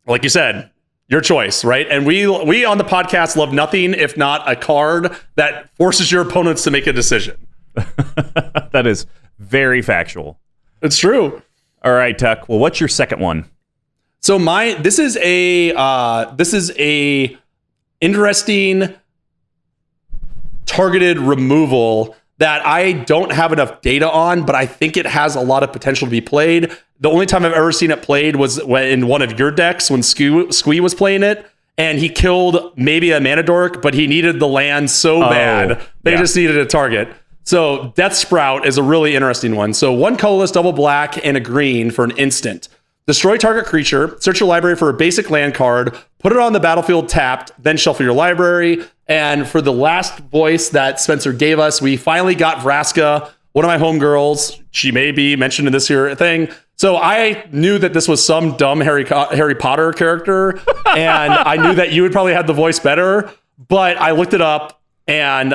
like you said, your choice, right? And we on the podcast love nothing if not a card that forces your opponents to make a decision. That is very factual. It's true. All right, Tuck. Well, what's your second one? So this is a interesting targeted removal that I don't have enough data on, but I think it has a lot of potential to be played. The only time I've ever seen it played was in one of your decks when Squee was playing it, and he killed maybe a mana dork, but he needed the land so bad they just needed a target. So Death Sprout is a really interesting one. So 1 colorless, double black, and a green for an instant. Destroy target creature, search your library for a basic land card, put it on the battlefield tapped, then shuffle your library. And for the last voice that Spencer gave us, we finally got Vraska, one of my homegirls. She may be mentioned in this here thing. So I knew that this was some dumb Harry Potter character, and I knew that you would probably have the voice better, but I looked it up, and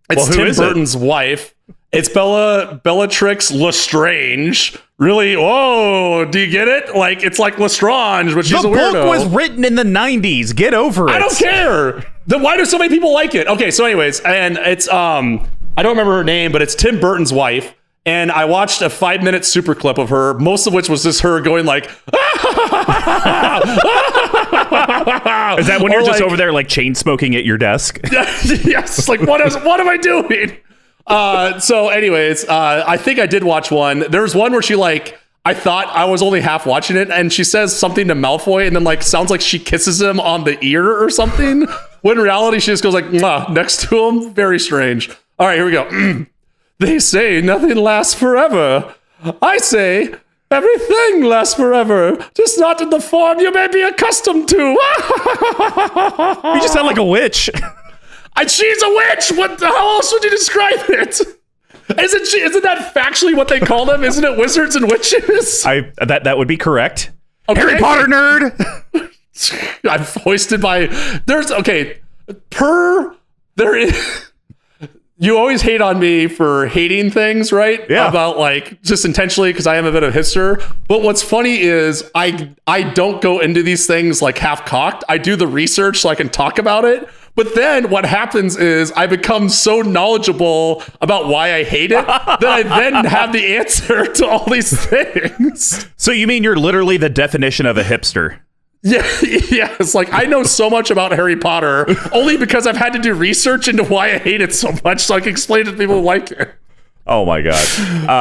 it's Tim Burton's wife. It's Bellatrix Lestrange. Really? Oh, do you get it? Like, it's like Lestrange, but she's a weirdo. The book was written in the 90s. Get over it. I don't care. Then why do so many people like it? Okay, so anyways, and it's, I don't remember her name, but it's Tim Burton's wife. And I watched a 5-minute super clip of her, most of which was just her going like, Is that when you're just over there like chain smoking at your desk? Yes, like what am I doing? So anyways, I think I did watch one. There's one where she I thought I was only half watching it, and she says something to Malfoy and then sounds like she kisses him on the ear or something. When in reality, she just goes like, mwah, next to him. Very strange. All right, here we go. They say nothing lasts forever. I say everything lasts forever, just not in the form you may be accustomed to. You just sound like a witch. She's a witch. How else would you describe it? Isn't that factually what they call them? Isn't it wizards and witches? That would be correct. Okay. Harry Potter nerd. I'm foisted by. You always hate on me for hating things, right? Yeah. About just intentionally, because I am a bit of a hisser. But what's funny is I don't go into these things half cocked. I do the research so I can talk about it. But then what happens is I become so knowledgeable about why I hate it that I then have the answer to all these things. So you mean you're literally the definition of a hipster? Yeah, it's I know so much about Harry Potter only because I've had to do research into why I hate it so much so I can explain to people who like it. Oh my god.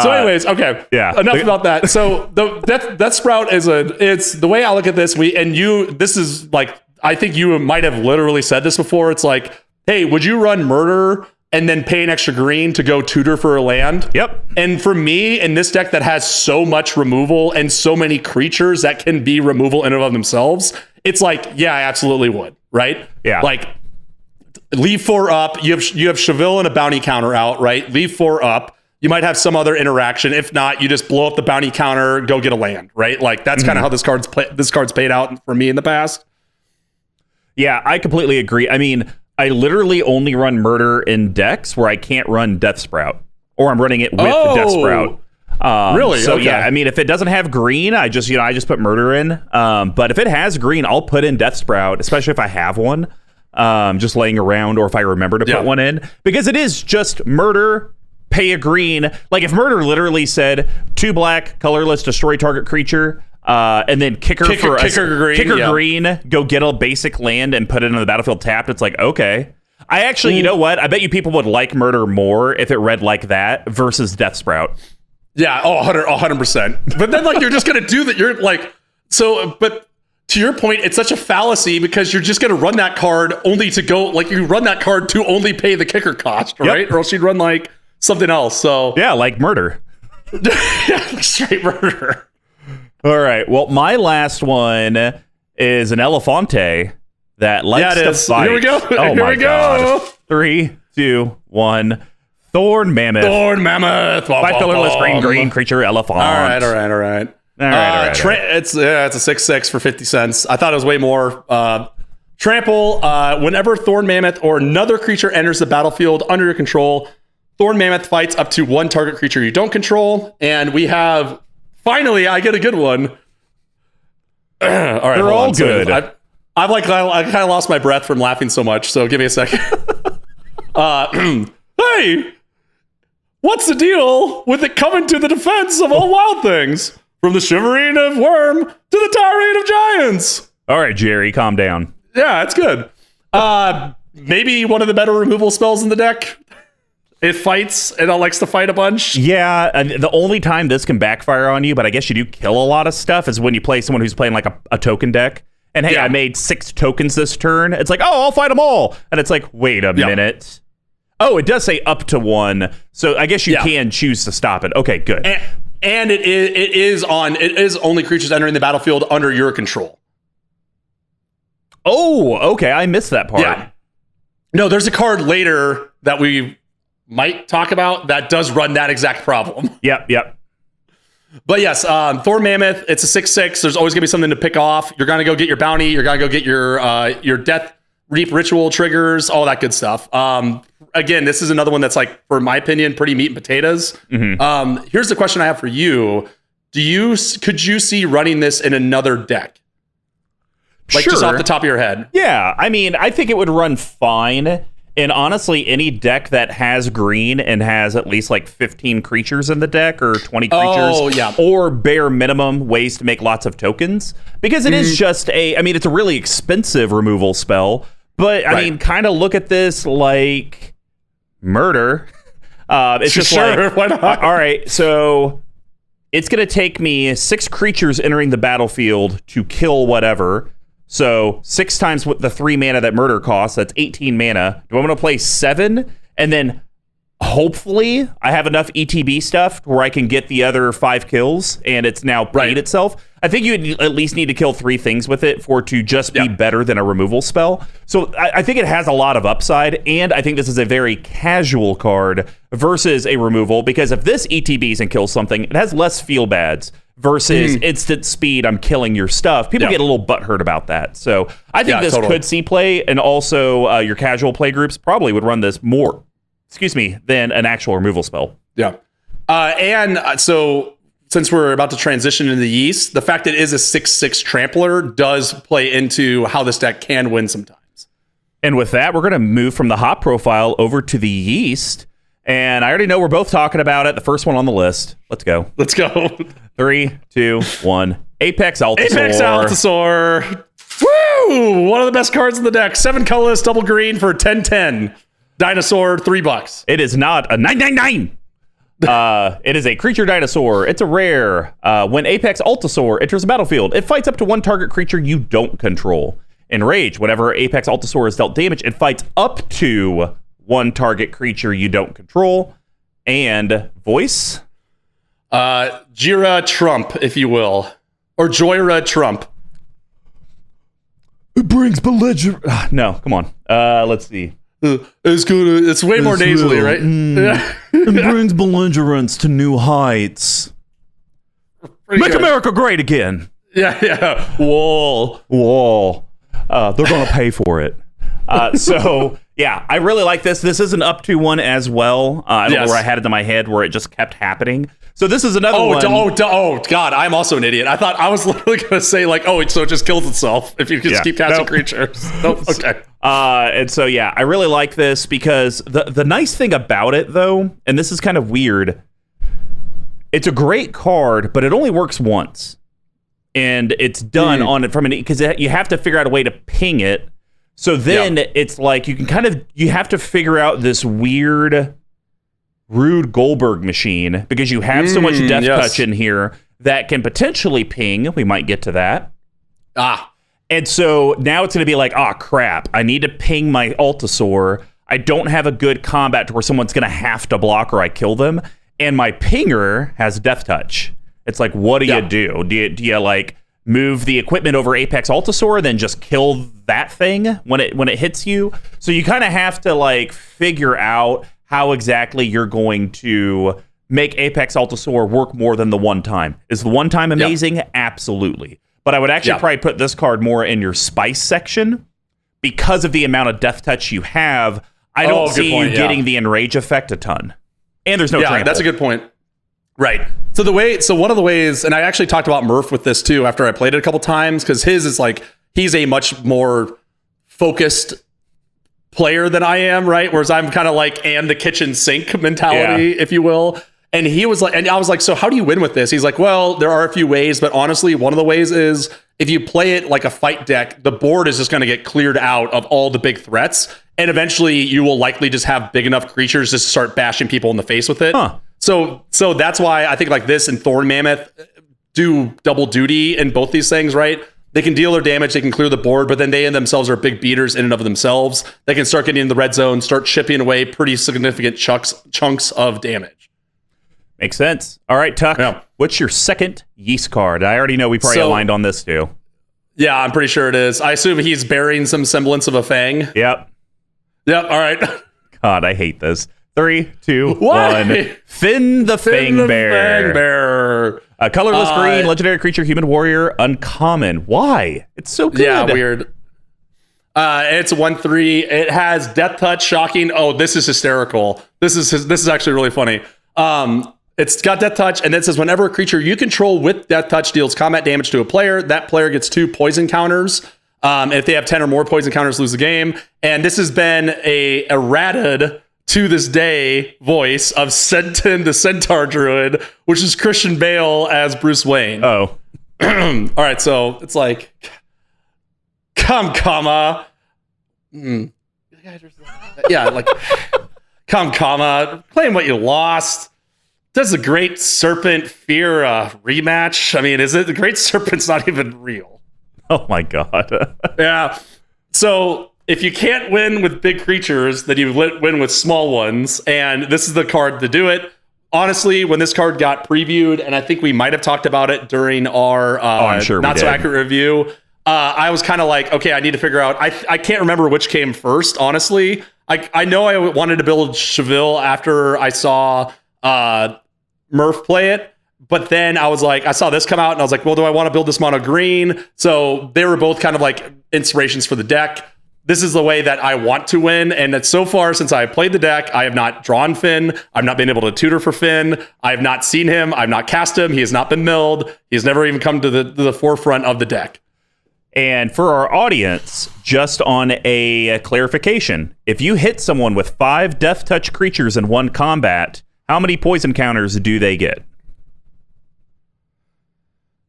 So anyways, okay. Yeah. Enough about that. So the Death Sprout it's the way I look at this, this is I think you might have literally said this before. It's hey, would you run murder and then pay an extra green to go tutor for a land? Yep. And for me, in this deck that has so much removal and so many creatures that can be removal in and of themselves, it's yeah, I absolutely would, right? Yeah. Leave 4 up. You have Chevill and a bounty counter out, right? Leave 4 up. You might have some other interaction. If not, you just blow up the bounty counter, go get a land, right? That's kind of how this card's paid out for me in the past. Yeah, I completely agree. I mean, I literally only run murder in decks where I can't run Death Sprout, or I'm running it with the Death Sprout. Really? So okay. Yeah, I mean, if it doesn't have green, I just put murder in. But if it has green, I'll put in Death Sprout, especially if I have one, just laying around, or if I remember to put one in, because it is just murder. Pay a green. If murder literally said 2 black, colorless, destroy target creature. And then kicker green, go get a basic land and put it on the battlefield tapped. It's okay. I actually, you know what? I bet you people would like murder more if it read like that versus Death Sprout. Yeah, 100%. But then you're just gonna do that. You're but to your point, it's such a fallacy because you're just going to run that card only to go, like you run that card to only pay the kicker cost, right? Yep. Or else you'd run like something else. So Yeah, like murder. straight murder. All right. Well, my last one is an Elefante that likes Yeah, it to is. fight. Here we go. Oh Here my we go. God. 3, 2, 1. Thorn Mammoth. Thorn Mammoth. 5 colorless green creature elephant. All right. All right. It's a 6/6 for 50 cents. I thought it was way more. Trample. Whenever Thorn Mammoth or another creature enters the battlefield under your control, Thorn Mammoth fights up to one target creature you don't control. And we have, finally, I get a good one. All right, They're all good. So I kind of lost my breath from laughing so much. So give me a second. Hey, what's the deal with it coming to the defense of all wild things? From the shivering of worm to the towering of giants. All right, Jerry, calm down. Yeah, it's good. Maybe one of the better removal spells in the deck. It fights and it likes to fight a bunch. Yeah, and the only time this can backfire on you, but I guess you do kill a lot of stuff, is when you play someone who's playing like a token deck. And hey, Yeah. I made 6 tokens this turn. It's like, oh, I'll fight them all. And it's like, wait a minute. Oh, it does say up to 1. So I guess you can choose to stop it. Okay, good. And it is only creatures entering the battlefield under your control. Oh, okay. I missed that part. Yeah. No, there's a card later that we might talk about that does run that exact problem. Yep. But yes, Thorn Mammoth, it's a 6/6. There's always going to be something to pick off. You're going to go get your bounty. You're going to go get your Death Reap ritual triggers, all that good stuff. Again, this is another one that's like, for my opinion, pretty meat and potatoes. Mm-hmm. Here's the question I have for you. Could you see running this in another deck? Like just off the top of your head. Yeah, I mean, I think it would run fine. And honestly, any deck that has green and has at least like 15 creatures in the deck or 20 creatures, or bare minimum ways to make lots of tokens, because it is just it's a really expensive removal spell. But I mean, kind of look at this like murder. It's just like, why not? all right, so it's going to take me 6 creatures entering the battlefield to kill whatever. So 6 times what the 3 mana that murder costs, that's 18 mana. Do I want to play 7? And then hopefully I have enough ETB stuff where I can get the other 5 kills and it's now paid itself. I think you at least need to kill 3 things with it for it to just be better than a removal spell. So I think it has a lot of upside, and I think this is a very casual card versus a removal, because if this ETBs and kills something, it has less feel bads versus instant speed, I'm killing your stuff. People get a little butthurt about that. So I think this could see play, and also your casual play groups probably would run this more, than an actual removal spell. Yeah. So since we're about to transition into the Yeast, the fact that it is a 6/6 trampler does play into how this deck can win sometimes. And with that, we're going to move from the hop profile over to the Yeast. And I already know we're both talking about it. The first one on the list. Let's go. 3, 2, 1. Apex Altasaur. Woo! One of the best cards in the deck. 7 colorless, double green for 10/10. Dinosaur, $3. It is not a 999. It is a creature dinosaur. It's a rare. When Apex Altasaur enters the battlefield, it fights up to 1 target creature you don't control. Enrage, whenever Apex Altasaur is dealt damage, it fights up to 1 target creature you don't control. And voice? Jira Trump, if you will. Or Joyra Trump. It brings belligerent. No, come on. Let's see. It's way more nasally, right? It brings belligerence to new heights. Make America great again. Yeah. Wall. They're going to pay for it. So, yeah, I really like this. This is an up to one as well. I don't know where I had it in my head where it just kept happening. So this is another one. Oh, God, I'm also an idiot. I was literally going to say, like, so it just kills itself if you just keep casting creatures. Nope. Okay. And so, yeah, I really like this because the nice thing about it, though, and this is kind of weird, it's a great card, but it only works once. And it's done on it because you have to figure out a way to ping it. So then it's like you have to figure out this weird Rude Goldberg machine because you have so much death touch in here that can potentially ping. We might get to that. And so now it's going to be like, oh, crap. I need to ping my Altasaur. I don't have a good combat to where someone's going to have to block or I kill them. And my pinger has Death Touch. It's like, what do you do? Do you like move the equipment over Apex Altasaur, then just kill that thing when it hits you? So you kind of have to like figure out how exactly you're going to make Apex Altasaur work more than the one time. Is the one time amazing? Absolutely. But I would actually probably put this card more in your spice section because of the amount of Death Touch you have. I don't see you getting the enrage effect a ton. And there's no trample. That's a good point. Right. So one of the ways, and I actually talked about Murph with this too after I played it a couple times, because his is like, he's a much more focused player than I am, right? Whereas I'm kind of like, and the kitchen sink mentality, if you will. And he was like, and I was like, so how do you win with this? He's like, well, there are a few ways, but honestly, one of the ways is if you play it like a fight deck, the board is just going to get cleared out of all the big threats. And eventually you will likely just have big enough creatures just to start bashing people in the face with it. So that's why I think like this and Thorn Mammoth do double duty in both these things, right? They can deal their damage, they can clear the board, but then they in themselves are big beaters in and of themselves. They can start getting in the red zone, start chipping away pretty significant chunks of damage. Makes sense. All right, Tuck, what's your second yeast card? I already know we probably aligned on this too. Yeah, I'm pretty sure it is. I assume he's bearing some semblance of a fang. Yep. All right. God, I hate this. 3, 2, 1. Finn the Fang Bear. A colorless green, legendary creature, human warrior, uncommon. Why? It's so good. Yeah, weird. It's 1/3. It has Death Touch, shocking. Oh, this is hysterical. This is actually really funny. It's got Death Touch, and it says whenever a creature you control with Death Touch deals combat damage to a player, that player gets 2 poison counters. And if they have 10 or more poison counters, lose the game. And this has been a errated to this day voice of Sentin the Centaur Druid, which is Christian Bale as Bruce Wayne. Oh. All right, so it's like, come, comma. Yeah, like, come, comma. Claim what you lost. Does the Great Serpent fear a rematch? I mean, is it? The Great Serpent's not even real. Oh my God. Yeah. So if you can't win with big creatures, then you win with small ones. And this is the card to do it. Honestly, when this card got previewed, and I think we might have talked about it during our I'm sure not so accurate review, I was kind of like, okay, I need to figure out. I can't remember which came first, honestly. I know I wanted to build Chevill after I saw Murph play it. But then I was like, I saw this come out and I was like, well, do I want to build this mono green? So they were both kind of like inspirations for the deck. This is the way that I want to win. And that so far, since I played the deck, I have not drawn Finn. I've not been able to tutor for Finn. I have not seen him. I've not cast him. He has not been milled. He has never even come to the forefront of the deck. And for our audience, just on a clarification, if you hit someone with 5 Death Touch creatures in one combat, how many poison counters do they get?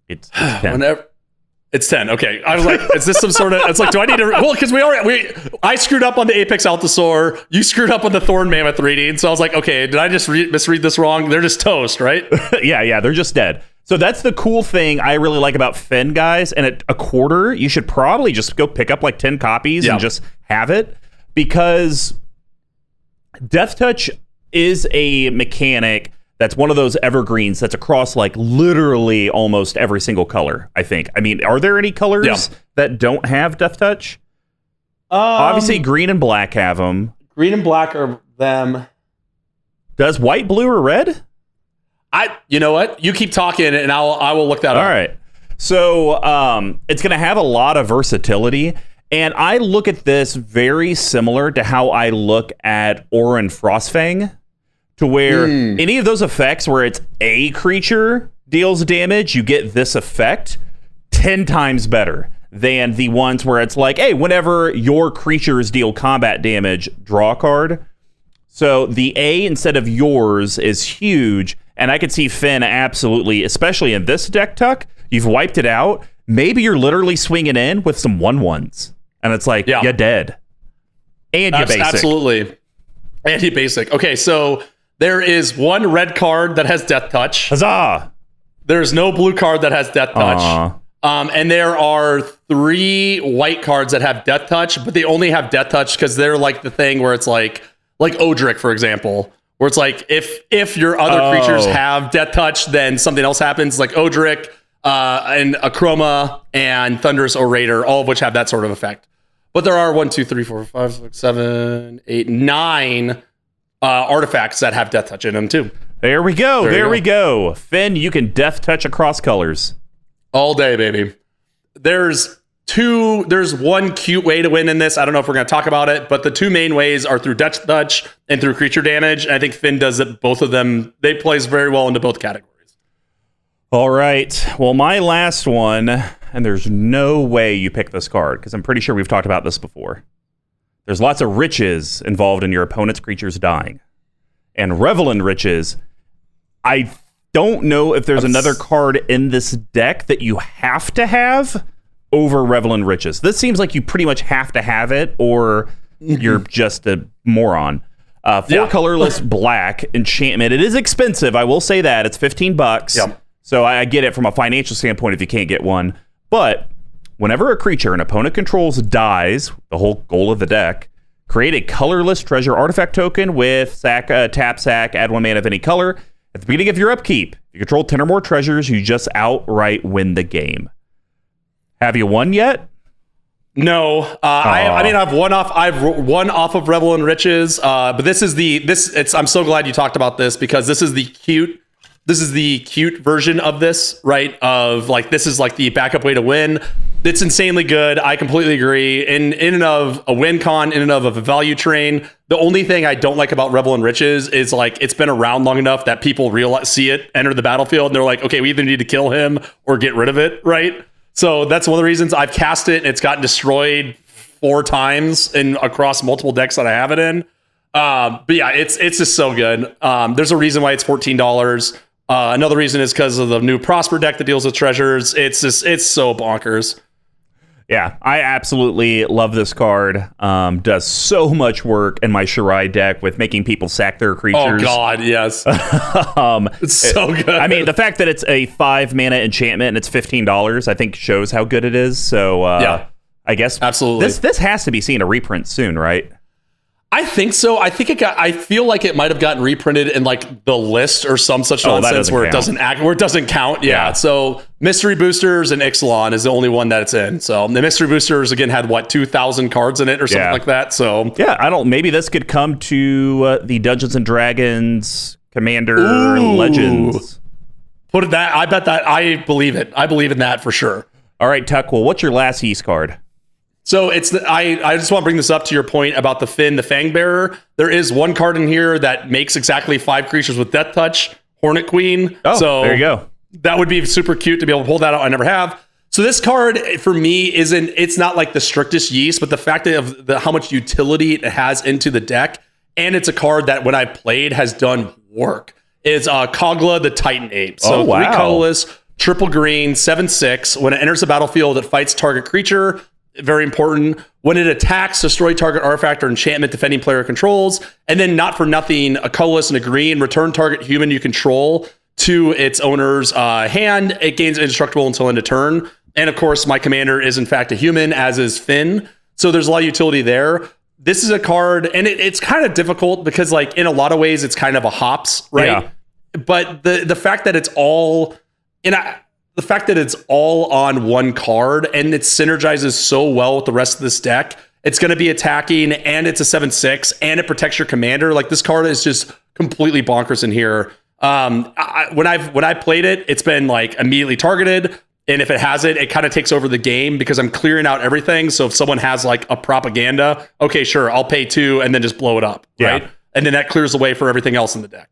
It's 10. It's 10. Okay. I was like, is this some sort of, it's like, do I need to, well, because I screwed up on the Apex Altasaur. You screwed up on the Thorn Mammoth reading. So I was like, okay, did I just misread this wrong? They're just toast, right? Yeah, they're just dead. So that's the cool thing I really like about Finn, guys. And at a quarter, you should probably just go pick up like 10 copies and just have it, because Death Touch is a mechanic that's one of those evergreens that's across like literally almost every single color, I think. I mean, are there any colors that don't have Death Touch? Obviously, green and black have them. Green and black are them. Does white, blue, or red? You know what? You keep talking and I will look that up. All right. So it's going to have a lot of versatility. And I look at this very similar to how I look at Orin Frostfang, to where any of those effects where it's a creature deals damage, you get this effect 10 times better than the ones where it's like, hey, whenever your creatures deal combat damage, draw a card. So the A instead of yours is huge. And I could see Finn absolutely, especially in this deck, Tuck, you've wiped it out. Maybe you're literally swinging in with some 1/1s. And it's like, you're dead. And you're basic. Absolutely. And you're basic. Okay, so there is one red card that has Death Touch. Huzzah! There's no blue card that has Death Touch. And there are 3 white cards that have Death Touch, but they only have Death Touch because they're like the thing where it's like Odric, for example, where it's like if your other creatures have Death Touch, then something else happens, like Odric, and Akroma and Thunderous Orator, all of which have that sort of effect. But there are 1, 2, 3, 4, 5, 6, 7, 8, 9 artifacts that have Death Touch in them too. There we go. There we go. Finn, you can Death Touch across colors. All day, baby. There's one cute way to win in this. I don't know if we're going to talk about it, but the 2 main ways are through Death Touch and through creature damage. And I think Finn does it, both of them. They plays very well into both categories. All right. Well, my last one, and there's no way you pick this card because I'm pretty sure we've talked about this before. There's lots of riches involved in your opponent's creatures dying. And Revel in Riches, I don't know if there's another card in this deck that you have to have over Revel in Riches. This seems like you pretty much have to have it, or you're just a moron. 4 colorless black enchantment. It is expensive, I will say that. It's $15. Yep. So I get it from a financial standpoint if you can't get one. But whenever a creature an opponent controls dies, the whole goal of the deck, create a colorless treasure artifact token with tap sack, add 1 mana of any color. At the beginning of your upkeep, if you control 10 or more treasures, you just outright win the game. Have you won yet? No, I mean I've won off of Revel in Riches, but this is I'm so glad you talked about this because this is the cute version of this, right? Of like this is like the backup way to win. It's insanely good. I completely agree. In and of a win con, in and of a value train. The only thing I don't like about Revel in Riches is like it's been around long enough that people see it enter the battlefield and they're like, okay, we either need to kill him or get rid of it, right? So that's one of the reasons I've cast it and it's gotten destroyed 4 times across multiple decks that I have it in. But yeah, it's just so good. There's a reason why it's $14. Another reason is because of the new Prosper deck that deals with treasures. It's so bonkers. Yeah, I absolutely love this card. Does so much work in my Shirai deck with making people sack their creatures. Oh God, yes. It's so good. I mean, the fact that it's a 5 mana enchantment and it's $15, I think shows how good it is. So yeah, I guess absolutely. This has to be seeing a reprint soon, right? I think so. I feel like it might have gotten reprinted in like the list or some such nonsense where it doesn't count. Yeah. So Mystery Boosters and Ixalan is the only one that it's in. So the Mystery Boosters again had 2,000 cards in it or something like that. So yeah, maybe this could come to the Dungeons and Dragons Commander Legends. Put it that. I bet that. I believe it. I believe in that for sure. All right, Tuck. Well, what's your last Yeast card? So I just want to bring this up to your point about the Finn, the Fangbearer. There is one card in here that makes exactly 5 creatures with Death Touch, Hornet Queen. Oh, so there you go. That would be super cute to be able to pull that out. I never have. So this card for me it's not like the strictest Yeast, but the fact of how much utility it has into the deck, and it's a card that when I played has done work. Is Kogla the Titan Ape. So 3 colorless, triple green, 7/6. When it enters the battlefield, it fights target creature. Very important. When it attacks, destroy target artifact or enchantment defending player controls. And then not for nothing, a colorless and a green, return target human you control to its owner's hand. It gains indestructible until end of turn. And of course, my commander is in fact a human, as is Finn. So there's a lot of utility there. This is a card, and it's kind of difficult because like in a lot of ways, it's kind of a hops, right? Yeah. But the fact that it's all... The fact that it's all on one card and it synergizes so well with the rest of this deck, it's going to be attacking and it's a 7/6 and it protects your commander. Like this card is just completely bonkers in here. When I played it, it's been like immediately targeted. And if it has it kind of takes over the game because I'm clearing out everything. So if someone has like a propaganda, okay, sure, I'll pay 2 and then just blow it up, right? And then that clears the way for everything else in the deck.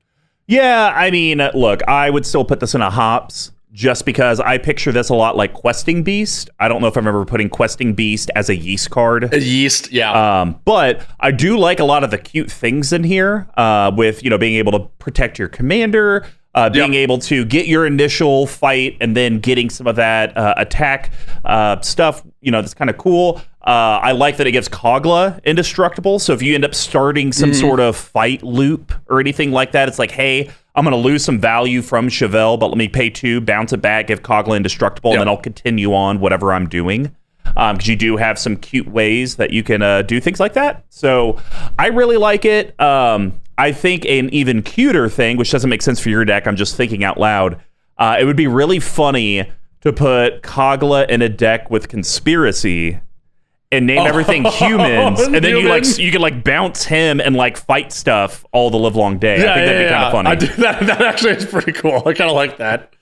Yeah, I mean, look, I would still put this in a hops. Just because I picture this a lot like Questing Beast. I don't know if I'm ever putting Questing Beast as a Yeast card. A Yeast, yeah. But I do like a lot of the cute things in here with, being able to protect your commander. Being able to get your initial fight and then getting some of that attack stuff, that's kind of cool. I like that it gives Kogla indestructible. So if you end up starting some sort of fight loop or anything like that, it's like, hey, I'm going to lose some value from Chevill, but let me pay 2, bounce it back, give Kogla indestructible, and then I'll continue on whatever I'm doing. Because you do have some cute ways that you can do things like that. So I really like it. I think an even cuter thing, which doesn't make sense for your deck, I'm just thinking out loud, it would be really funny to put Kogla in a deck with Conspiracy and name everything humans, and then you can bounce him and fight stuff all the livelong day. I think that'd be kind of funny. That actually is pretty cool. I kind of like that.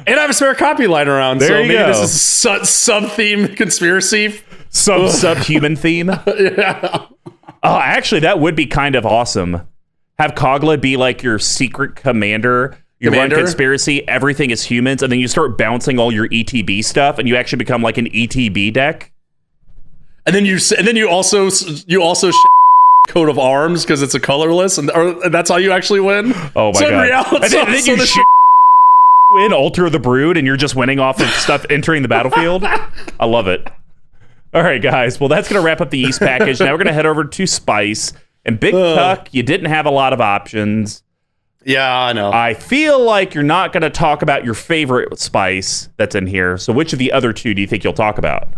And I have a spare copy lying around, so maybe this is sub-theme Conspiracy. Subhuman theme? Yeah. Oh, actually, that would be kind of awesome. Have Kogla be like your secret commander. You run Conspiracy, everything is humans, and then you start bouncing all your ETB stuff, and you actually become like an ETB deck. And then you also coat of arms because it's a colorless, and that's how you actually win. Oh my god! And then you win Altar of the Brood, and you're just winning off of stuff entering the battlefield. I love it. All right, guys. Well, that's gonna wrap up the East package. Now we're gonna head over to Spice and BigTuck. You didn't have a lot of options. Yeah, I know. I feel like you're not gonna talk about your favorite Spice that's in here. So, which of the other two do you think you'll talk about?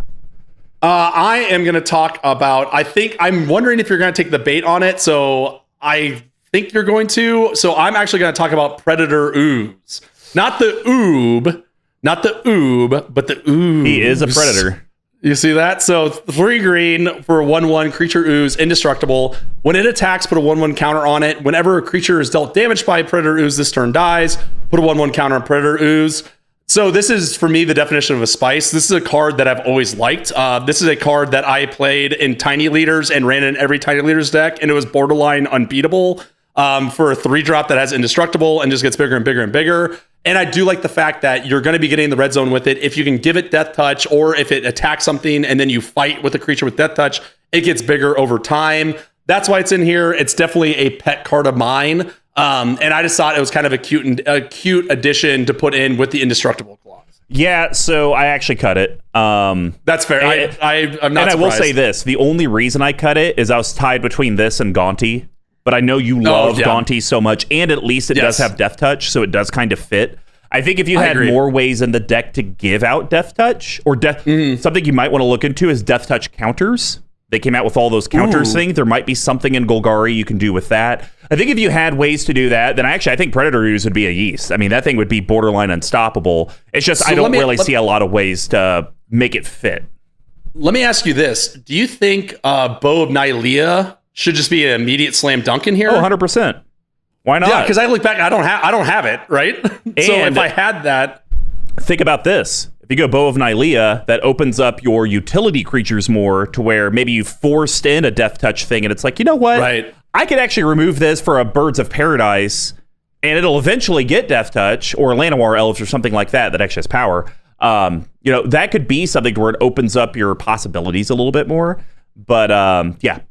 I am going to talk about, I'm wondering if you're going to take the bait on it. So I think you're going to. So I'm actually going to talk about Predator Ooze. Not the Oob, but the Ooze. He is a Predator. You see that? So 3 green for a 1/1 creature Ooze, indestructible. When it attacks, put a 1/1 counter on it. Whenever a creature is dealt damage by Predator Ooze this turn dies, put a 1/1 counter on Predator Ooze. So this is, for me, the definition of a Spice. This is a card that I've always liked. This is a card that I played in Tiny Leaders and ran in every Tiny Leaders deck, and it was borderline unbeatable for a 3-drop that has indestructible and just gets bigger and bigger and bigger. And I do like the fact that you're going to be getting in the red zone with it. If you can give it Death Touch, or if it attacks something and then you fight with a creature with Death Touch, it gets bigger over time. That's why it's in here. It's definitely a pet card of mine. And I just thought it was kind of a cute addition to put in with the indestructible clause. Yeah, so I actually cut it. That's fair. I'm not surprised. And I will say this. The only reason I cut it is I was tied between this and Gaunty. But I know you love Gaunty so much, and at least it does have Death Touch, so it does kind of fit. I think if you had more ways in the deck to give out Death Touch, or something you might want to look into is Death Touch counters. They came out with all those counters things. There might be something in Golgari you can do with that. I think if you had ways to do that, then I think Predator Ooze would be a yeast. I mean, that thing would be borderline unstoppable. It's just I don't really see a lot of ways to make it fit. Let me ask you this. Do you think Bow of Nylea should just be an immediate slam dunk in here? Oh, 100%. Why not? Yeah, because I look back, I don't have it, right? So if I had that... Think about this. If you go Bow of Nylea, that opens up your utility creatures more to where maybe you forced in a Death Touch thing, and it's like, you know what? Right. I could actually remove this for a Birds of Paradise, and it'll eventually get Death Touch, or Llanowar Elves, or something like that actually has power. That could be something where it opens up your possibilities a little bit more. But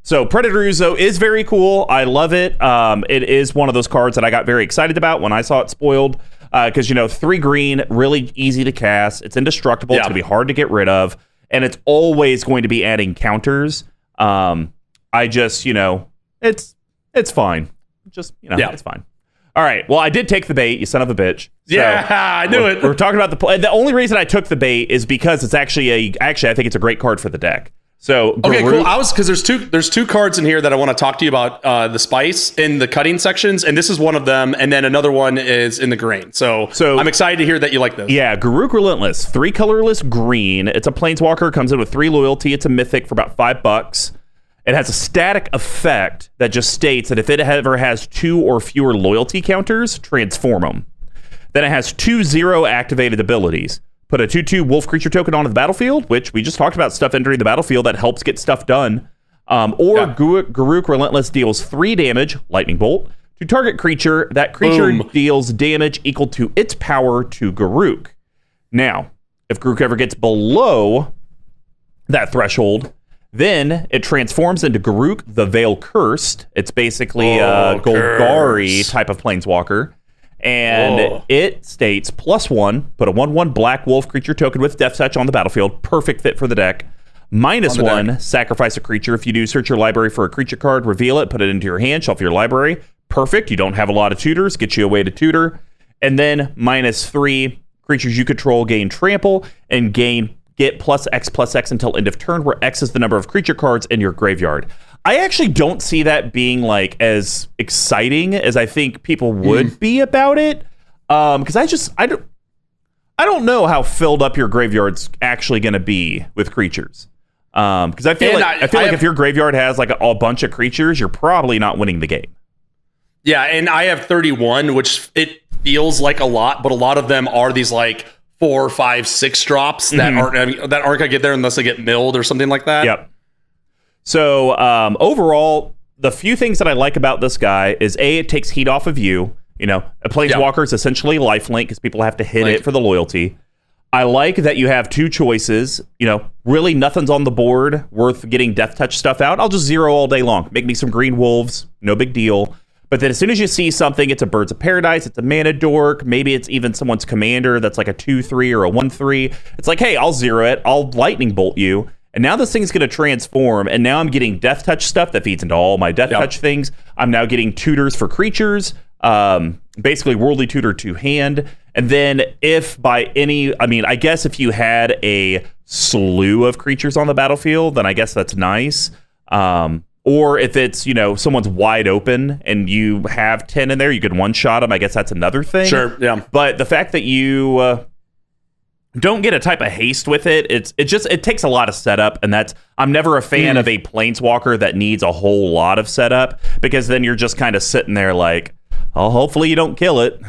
so Predator Uzo is very cool. I love it. It is one of those cards that I got very excited about when I saw it spoiled. Because 3 green, really easy to cast. It's indestructible. It's gonna be hard to get rid of, and it's always going to be adding counters. I just it's fine. It's fine. All right. Well, I did take the bait, you son of a bitch. So I knew it. We're talking about the play. The only reason I took the bait is because it's actually I think it's a great card for the deck. So okay, cool. Because there's two cards in here that I want to talk to you about the Spice in the cutting sections, and this is one of them, and then another one is in the grain. So I'm excited to hear that you like this. Yeah, Garruk Relentless, 3 colorless green. It's a planeswalker, comes in with 3 loyalty. It's a mythic for about $5. It has a static effect that just states that if it ever has 2 or fewer loyalty counters, transform them. Then it has 2 0 activated abilities. Put a 2/2 wolf creature token onto the battlefield, which we just talked about stuff entering the battlefield that helps get stuff done. Garruk Relentless deals 3 damage, lightning bolt, to target creature. That creature deals damage equal to its power to Garruk. Now, if Garruk ever gets below that threshold, then it transforms into Garruk the Veil Cursed. It's basically a Golgari type of planeswalker. And it states +1, put a 1/1 black wolf creature token with death touch on the battlefield. Perfect fit for the deck. -1, sacrifice a creature. If you do, search your library for a creature card, reveal it, put it into your hand, shuffle your library. Perfect. You don't have a lot of tutors. Get you a way to tutor. And then -3, creatures you control gain trample and get +X until end of turn, where X is the number of creature cards in your graveyard. I actually don't see that being like as exciting as I think people would be about it, because I don't know how filled up your graveyard's actually going to be with creatures. Because I feel like if your graveyard has like a bunch of creatures, you're probably not winning the game. Yeah, and I have 31, which it feels like a lot, but a lot of them are these like 4, 5, 6 drops that aren't gonna get there unless they get milled or something like that. Yep. So overall, the few things that I like about this guy is it takes heat off of you. You know, a planeswalker is essentially lifelink because people have to hit it for the loyalty. I like that you have 2 choices. You know, really nothing's on the board worth getting death touch stuff out. I'll just 0 all day long. Make me some green wolves, no big deal. But then as soon as you see something, it's a Birds of Paradise, it's a mana dork, maybe it's even someone's commander that's like a 2/3 or a 1/3. It's like, hey, I'll 0 it, I'll lightning bolt you. And now this thing's going to transform, and now I'm getting death touch stuff that feeds into all my death touch things. I'm now getting tutors for creatures, basically worldly tutor to hand. And then if by any, I mean, I guess if you had a slew of creatures on the battlefield, then I guess that's nice. Or if it's, you know, someone's wide open and you have 10 in there, you could one-shot them. I guess that's another thing. Sure, yeah. But the fact that you don't get a type of haste with it, it takes a lot of setup, and I'm never a fan of a planeswalker that needs a whole lot of setup, because then you're just kind of sitting there like, oh, hopefully you don't kill it.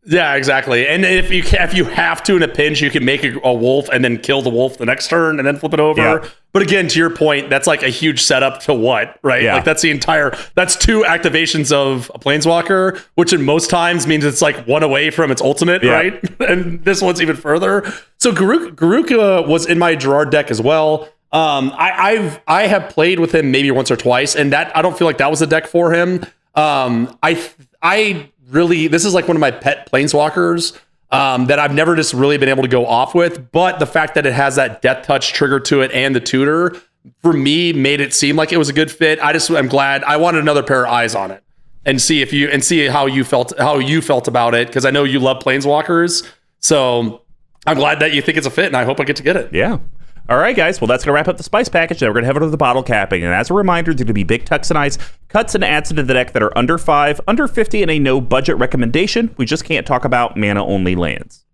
Yeah, exactly. And if you have to in a pinch, you can make a wolf and then kill the wolf the next turn and then flip it over. Yeah. But again, to your point, that's like a huge setup to what, right? Yeah. Like that's 2 activations of a planeswalker, which in most times means it's like 1 away from its ultimate, right? And this one's even further. So Garuka was in my Gerard deck as well. I have played with him maybe once or twice, and that I don't feel like that was a deck for him. I really, this is like one of my pet planeswalkers that I've never just really been able to go off with. But the fact that it has that death touch trigger to it and the tutor, for me, made it seem like it was a good fit. I'm glad. I wanted another pair of eyes on it and see how you felt about it, because I know you love planeswalkers. So I'm glad that you think it's a fit, and I hope I get to get it. Yeah. All right, guys. Well, that's going to wrap up the spice package. Now we're going to head over to the bottle capping. And as a reminder, there's going to be big tucks and ice, cuts and adds into the deck that are under 5, under 50, and a no budget recommendation. We just can't talk about mana-only lands.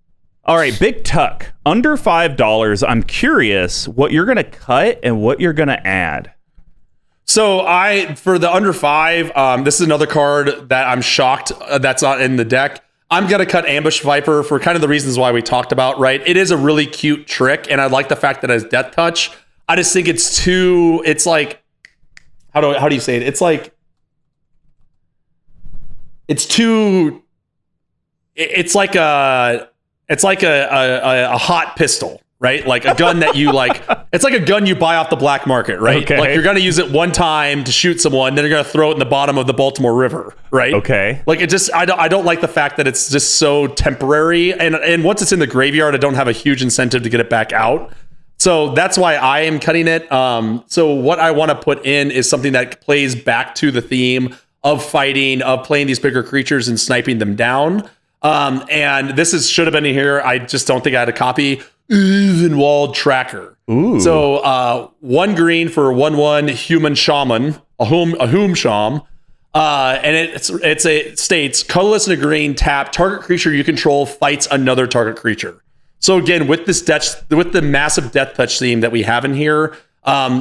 All right, big tuck, under $5. I'm curious what you're going to cut and what you're going to add. So for the under 5, this is another card that I'm shocked that's not in the deck. I'm going to cut Ambush Viper for kind of the reasons why we talked about, right? It is a really cute trick, and I like the fact that it has Death Touch. I just think it's like, how do you say it? It's like a hot pistol, right? Like a gun that you like, it's like a gun you buy off the black market, right? Okay. Like you're going to use it one time to shoot someone, then you're going to throw it in the bottom of the Baltimore River, right? Okay. Like I don't like the fact that it's just so temporary. And once it's in the graveyard, I don't have a huge incentive to get it back out. So that's why I am cutting it. So what I want to put in is something that plays back to the theme of fighting, of playing these bigger creatures and sniping them down. And this should have been in here. I just don't think I had a copy. Evenwald Tracker. Ooh. So 1 green for 1/1 human shaman, a whom sham. And it states colorless and a green, tap, target creature you control fights another target creature. So again, with with the massive death touch theme that we have in here,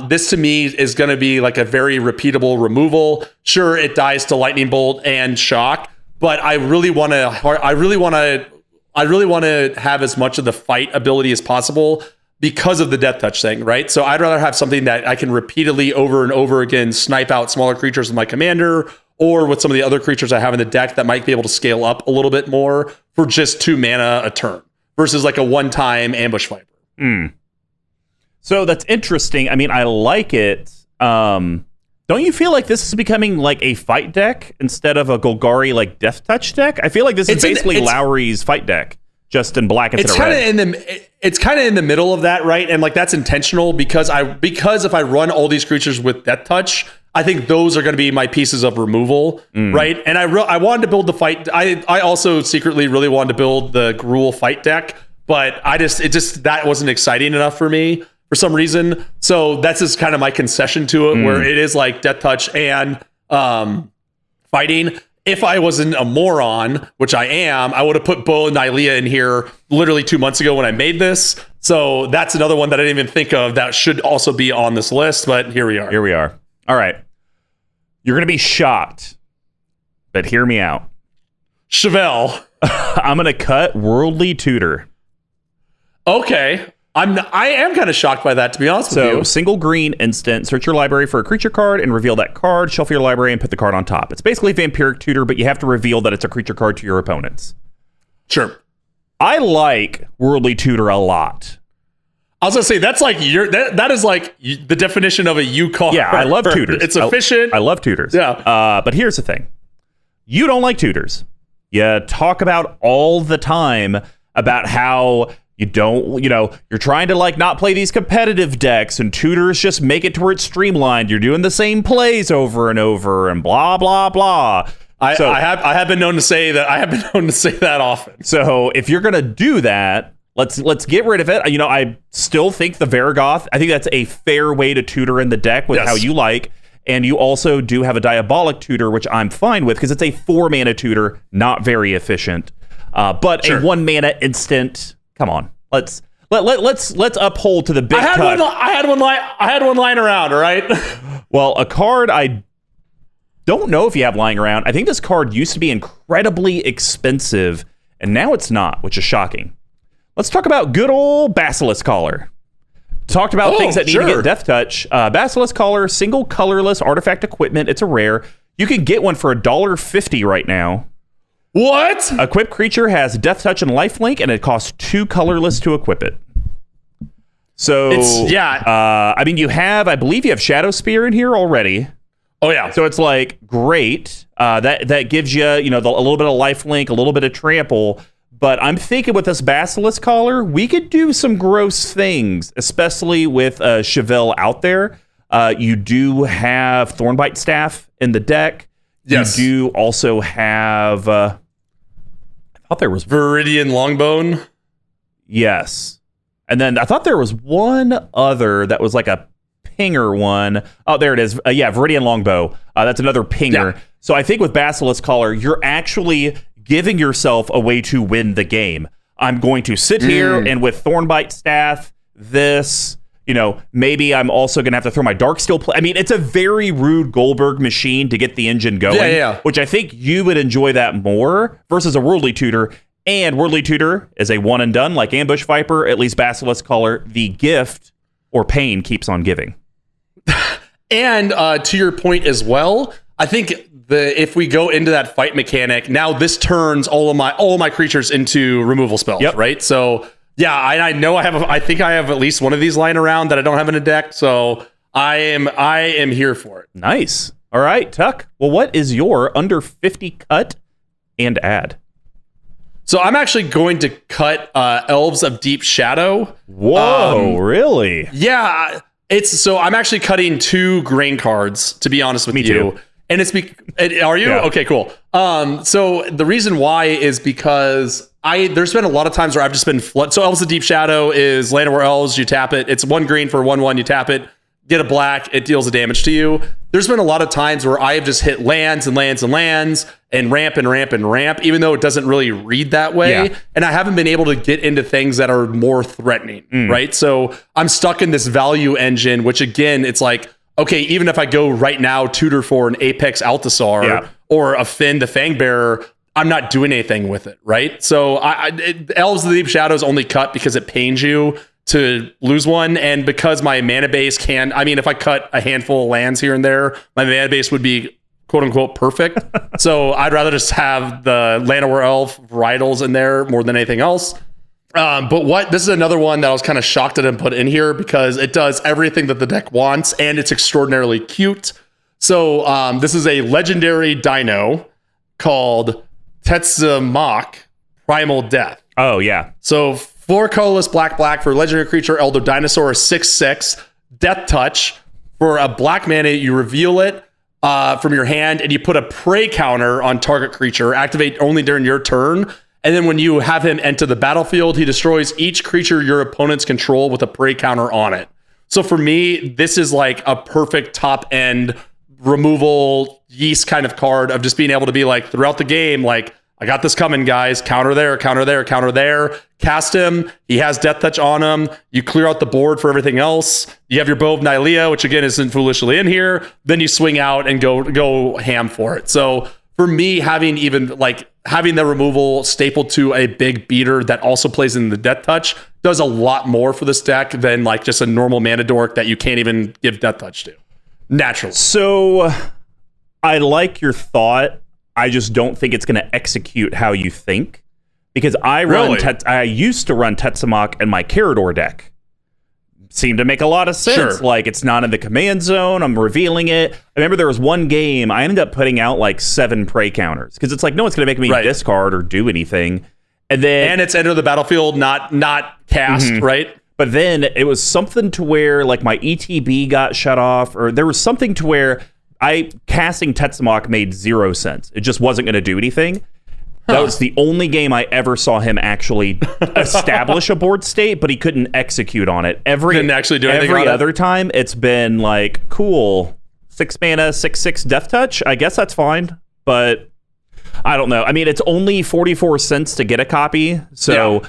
this to me is going to be like a very repeatable removal. Sure, it dies to lightning bolt and shock, but I really want to have as much of the fight ability as possible because of the death touch thing, right? So I'd rather have something that I can repeatedly over and over again snipe out smaller creatures with my commander, or with some of the other creatures I have in the deck that might be able to scale up a little bit more for just 2 mana a turn versus like a one-time Ambush Viper. So that's interesting. I mean, I like it. The Don't you feel like this is becoming like a fight deck instead of a Golgari like Death Touch deck? I feel like this is basically Lowry's fight deck, just in black instead of red. It's kind of in the middle of that, right? And like that's intentional because if I run all these creatures with Death Touch, I think those are going to be my pieces of removal, right? And I wanted to build the fight. I also secretly really wanted to build the Gruul fight deck, but that wasn't exciting enough for me for some reason. So that's just kind of my concession to it, where it is like Death Touch and fighting. If I wasn't a moron, which I am, I would have put Bo and Nylea in here literally 2 months ago when I made this. So that's another one that I didn't even think of that should also be on this list, but here we are. Here we are. All right. You're going to be shocked, but hear me out. Chevill. I'm going to cut Worldly Tutor. Okay. I am kind of shocked by that, to be honest with you. So, single green instant, search your library for a creature card and reveal that card, shuffle your library, and put the card on top. It's basically Vampiric Tutor, but you have to reveal that it's a creature card to your opponents. Sure. I like Worldly Tutor a lot. I was going to say, that's like that is like the definition of a U card. Yeah, I love tutors. It's efficient. I love tutors. Yeah. But here's the thing. You don't like tutors. You talk about all the time about how you don't, you're trying to like not play these competitive decks, and tutors just make it to where it's streamlined. You're doing the same plays over and over and blah, blah, blah. I have been known to say that. I have been known to say that often. So if you're going to do that, let's get rid of it. I still think the Varagoth, I think that's a fair way to tutor in the deck with how you like. And you also do have a Diabolic Tutor, which I'm fine with because it's a 4-mana tutor, not very efficient. But a 1-mana instant. Come on, let's uphold to the big cut. I had one lying around. All right. Well, a card I don't know if you have lying around. I think this card used to be incredibly expensive, and now it's not, which is shocking. Let's talk about good old Basilisk Collar. Talked about things that need to get Death Touch. Basilisk Collar, single colorless artifact equipment. It's a rare. You can get one for $1.50 right now. What? Equipped creature has Death Touch and Lifelink, and it costs 2 colorless to equip it. So, I believe you have Shadow Spear in here already. Oh, yeah. So it's like, great. That gives you, a little bit of Lifelink, a little bit of Trample. But I'm thinking with this Basilisk Collar, we could do some gross things, especially with Chevill out there. You do have Thornbite Staff in the deck. Yes. You do also have... I thought there was... Viridian Longbone. Yes. And then I thought there was one other that was like a pinger one. Oh, there it is. Viridian Longbow. That's another pinger. Yeah. So I think with Basilisk Collar, you're actually giving yourself a way to win the game. I'm going to sit here and with Thornbite Staff, maybe I'm also going to have to throw my Darksteel play. I mean, it's a very rude Goldberg machine to get the engine going, which I think you would enjoy that more versus a Worldly Tutor. And Worldly Tutor is a one and done, like Ambush Viper, at least Basilisk Collar. The gift or pain keeps on giving. And to your point as well, I think if we go into that fight mechanic, now this turns all of my creatures into removal spells, right? So yeah, I know I think I have at least one of these lying around that I don't have in a deck. So I am here for it. Nice. All right, Tuck. Well, what is your under 50 cut and add? So I'm actually going to cut Elves of Deep Shadow. Whoa, really? Yeah. So I'm actually cutting 2 grain cards, to be honest with you. Me too. And are you? Yeah. Okay, cool. So the reason why is because there's been a lot of times where I've just been so Elves of Deep Shadow is Land Where Elves, you tap it. It's 1 green for 1/1, you tap it, get a black, it deals a damage to you. There's been a lot of times where I have just hit lands and lands and lands and ramp and ramp and ramp, even though it doesn't really read that way. Yeah. And I haven't been able to get into things that are more threatening, right? So I'm stuck in this value engine, which again, it's like, okay, even if I go right now, tutor for an Apex Altasar or a Finn the Fangbearer, I'm not doing anything with it, right? So Elves of the Deep Shadows only cut because it pains you to lose one, and because my mana base if I cut a handful of lands here and there, my mana base would be quote unquote perfect. So I'd rather just have the Llanowar Elf varietals in there more than anything else. But this is another one that I was kind of shocked at and put in here because it does everything that the deck wants and it's extraordinarily cute. So this is a legendary dino called Tetsamok Primal Death. Oh, yeah. So 4 colorless black for legendary creature, Elder Dinosaur, 6/6. Death Touch. For a black mana, you reveal it from your hand and you put a prey counter on target creature. Activate only during your turn. And then when you have him enter the battlefield, he destroys each creature your opponents control with a prey counter on it. So for me, this is like a perfect top end removal yeast kind of card of just being able to be like throughout the game, like, I got this coming, guys. Counter there, counter there, counter there. Cast him. He has Death Touch on him. You clear out the board for everything else. You have your Bow of Nylea, which again isn't foolishly in here. Then you swing out and go ham for it. So for me, having the removal stapled to a big beater that also plays in the Death Touch does a lot more for this deck than like just a normal mana dork that you can't even give Death Touch to. Naturally. So I like your thought. I just don't think it's going to execute how you think, because I used to run Tetsamok in my Carador deck. Seemed to make a lot of sense. Sure. Like, it's not in the command zone. I'm revealing it. I remember there was one game I ended up putting out like 7 prey counters because it's like no one's going to make me discard or do anything. And it's enter the battlefield, not cast, right? But then it was something to where like my ETB got shut off, or there was something to where casting Tetsamok made 0 sense. It just wasn't going to do anything. That was the only game I ever saw him actually establish a board state, but he couldn't execute on it. Couldn't actually do anything every on it. other time, it's been like, cool, 6 mana, 6/6 Death Touch. I guess that's fine, but I don't know. I mean, it's only 44 cents to get a copy, so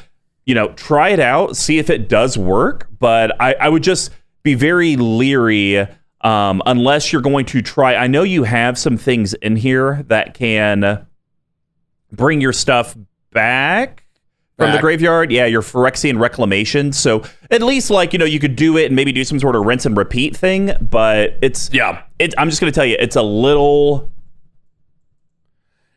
try it out, see if it does work. But I would just be very leery. Unless you're going to try, I know you have some things in here that can bring your stuff back from the graveyard. Yeah, your Phyrexian Reclamation. So at least you could do it and maybe do some sort of rinse and repeat thing. But I'm just going to tell you, it's a little.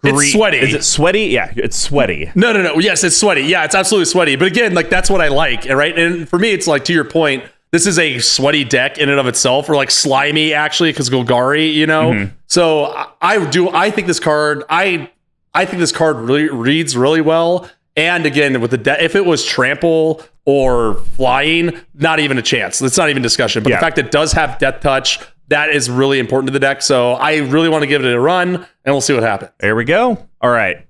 It's sweaty. Is it sweaty? Yeah, it's sweaty. No. Yes, it's sweaty. Yeah, it's absolutely sweaty. But again, that's what I like, right? And for me, it's like, to your point, this is a sweaty deck in and of itself, or like slimy actually, because Golgari, So I think this card, I think this card really reads really well. And again, with the if it was trample or flying, not even a chance. It's not even discussion. But the fact that it does have Death Touch, that is really important to the deck. So I really want to give it a run, and we'll see what happens. There we go. All right.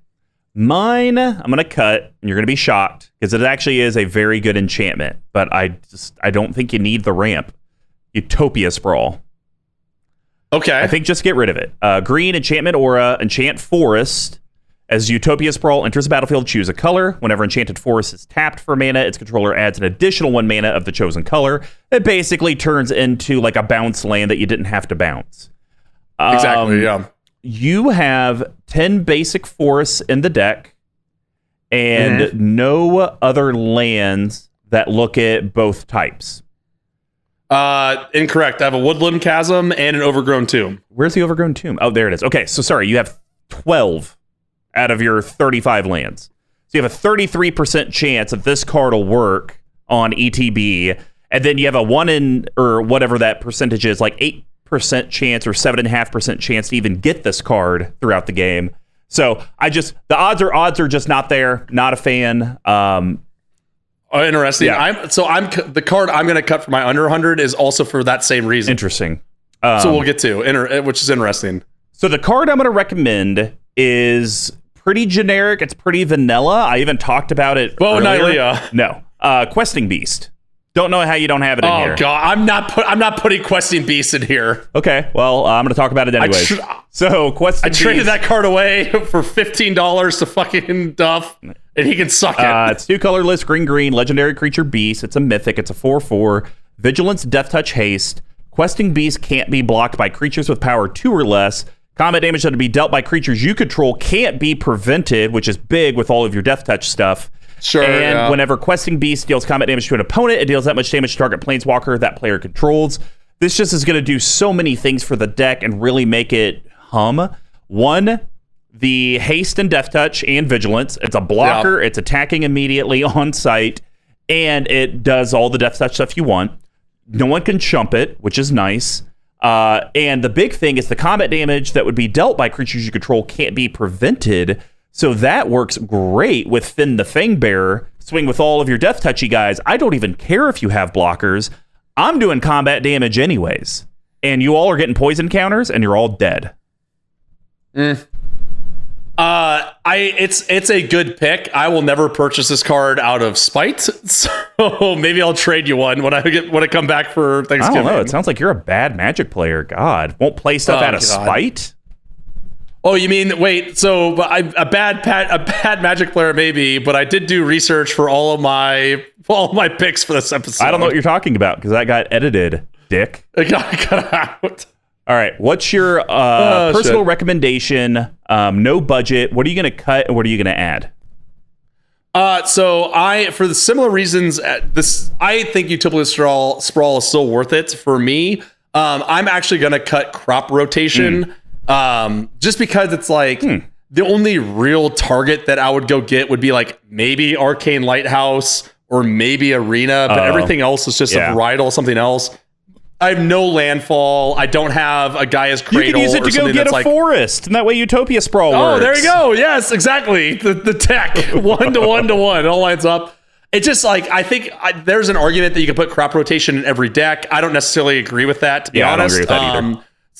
Mine, I'm going to cut, and you're going to be shocked, because it actually is a very good enchantment, but I don't think you need the ramp. Utopia Sprawl. Okay. I think just get rid of it. Green, enchantment aura, enchant forest. As Utopia Sprawl enters the battlefield, choose a color. Whenever Enchanted Forest is tapped for mana, its controller adds an additional 1 mana of the chosen color. It basically turns into like a bounce land that you didn't have to bounce. Exactly, yeah. You have 10 basic forests in the deck and no other lands that look at both types. Incorrect. I have a Woodland Chasm and an Overgrown Tomb. Where's the Overgrown Tomb? Oh, there it is. Okay, so sorry, you have 12 out of your 35 lands. So you have a 33% chance that this card will work on ETB, and then you have a 1 in, or whatever that percentage is, like 8% chance or 7.5% chance to even get this card throughout the game. So the odds are just not there. Not a fan. Interesting. Yeah. The card I'm going to cut for my under 100 is also for that same reason. Interesting. So we'll get to which is interesting. So the card I'm going to recommend is pretty generic. It's pretty vanilla. I even talked about it earlier. Nylea. No. Questing Beast. Don't know how you don't have it in here. Oh god, I'm not putting Questing Beast in here. Okay, well, I'm going to talk about it anyways. So Questing Beast. I traded that card away for $15 to fucking Duff, and he can suck it. It's 2 colorless, green, legendary creature beast. It's a mythic. It's a 4/4. Vigilance, Death Touch, Haste. Questing Beast can't be blocked by creatures with power 2 or less. Combat damage that would be dealt by creatures you control can't be prevented, which is big with all of your Death Touch stuff. Sure. And whenever Questing Beast deals combat damage to an opponent, it deals that much damage to target planeswalker that player controls. This just is going to do so many things for the deck and really make it hum. 1, the haste and Death Touch and Vigilance. It's a blocker. It's attacking immediately on sight, and it does all the Death Touch stuff you want. No one can chump it, which is nice. And the big thing is the combat damage that would be dealt by creatures you control can't be prevented. So that works great with Finn the Fangbearer. Swing with all of your death touchy guys. I don't even care if you have blockers. I'm doing combat damage anyways. And you all are getting poison counters, and you're all dead. It's a good pick. I will never purchase this card out of spite, so maybe I'll trade you one when I come back for Thanksgiving. I don't know. It sounds like you're a bad Magic player. God, won't play stuff out of spite. Oh, you mean wait? So I'm a bad Magic player, maybe, but I did do research for all of my picks for this episode. I don't know what you're talking about because that got edited, dick. It got cut out. All right, what's your personal recommendation? No budget. What are you going to cut and what are you going to add? So for the similar reasons, I think Utopia Sprawl is still worth it for me. I'm actually going to cut Crop Rotation, just because it's like the only real target that I would go get would be like maybe Arcane Lighthouse or maybe Arena, but everything else is just a Bridal, something else. I have no landfall. I don't have a Gaia's Cradle. You can use it to go get a forest, and that way Utopia Sprawl works. Oh, there you go. Yes, exactly. The tech. 1 to 1 to 1. It all lines up. It's just like, I think there's an argument that you can put Crop Rotation in every deck. I don't necessarily agree with that, to be honest. I don't agree with that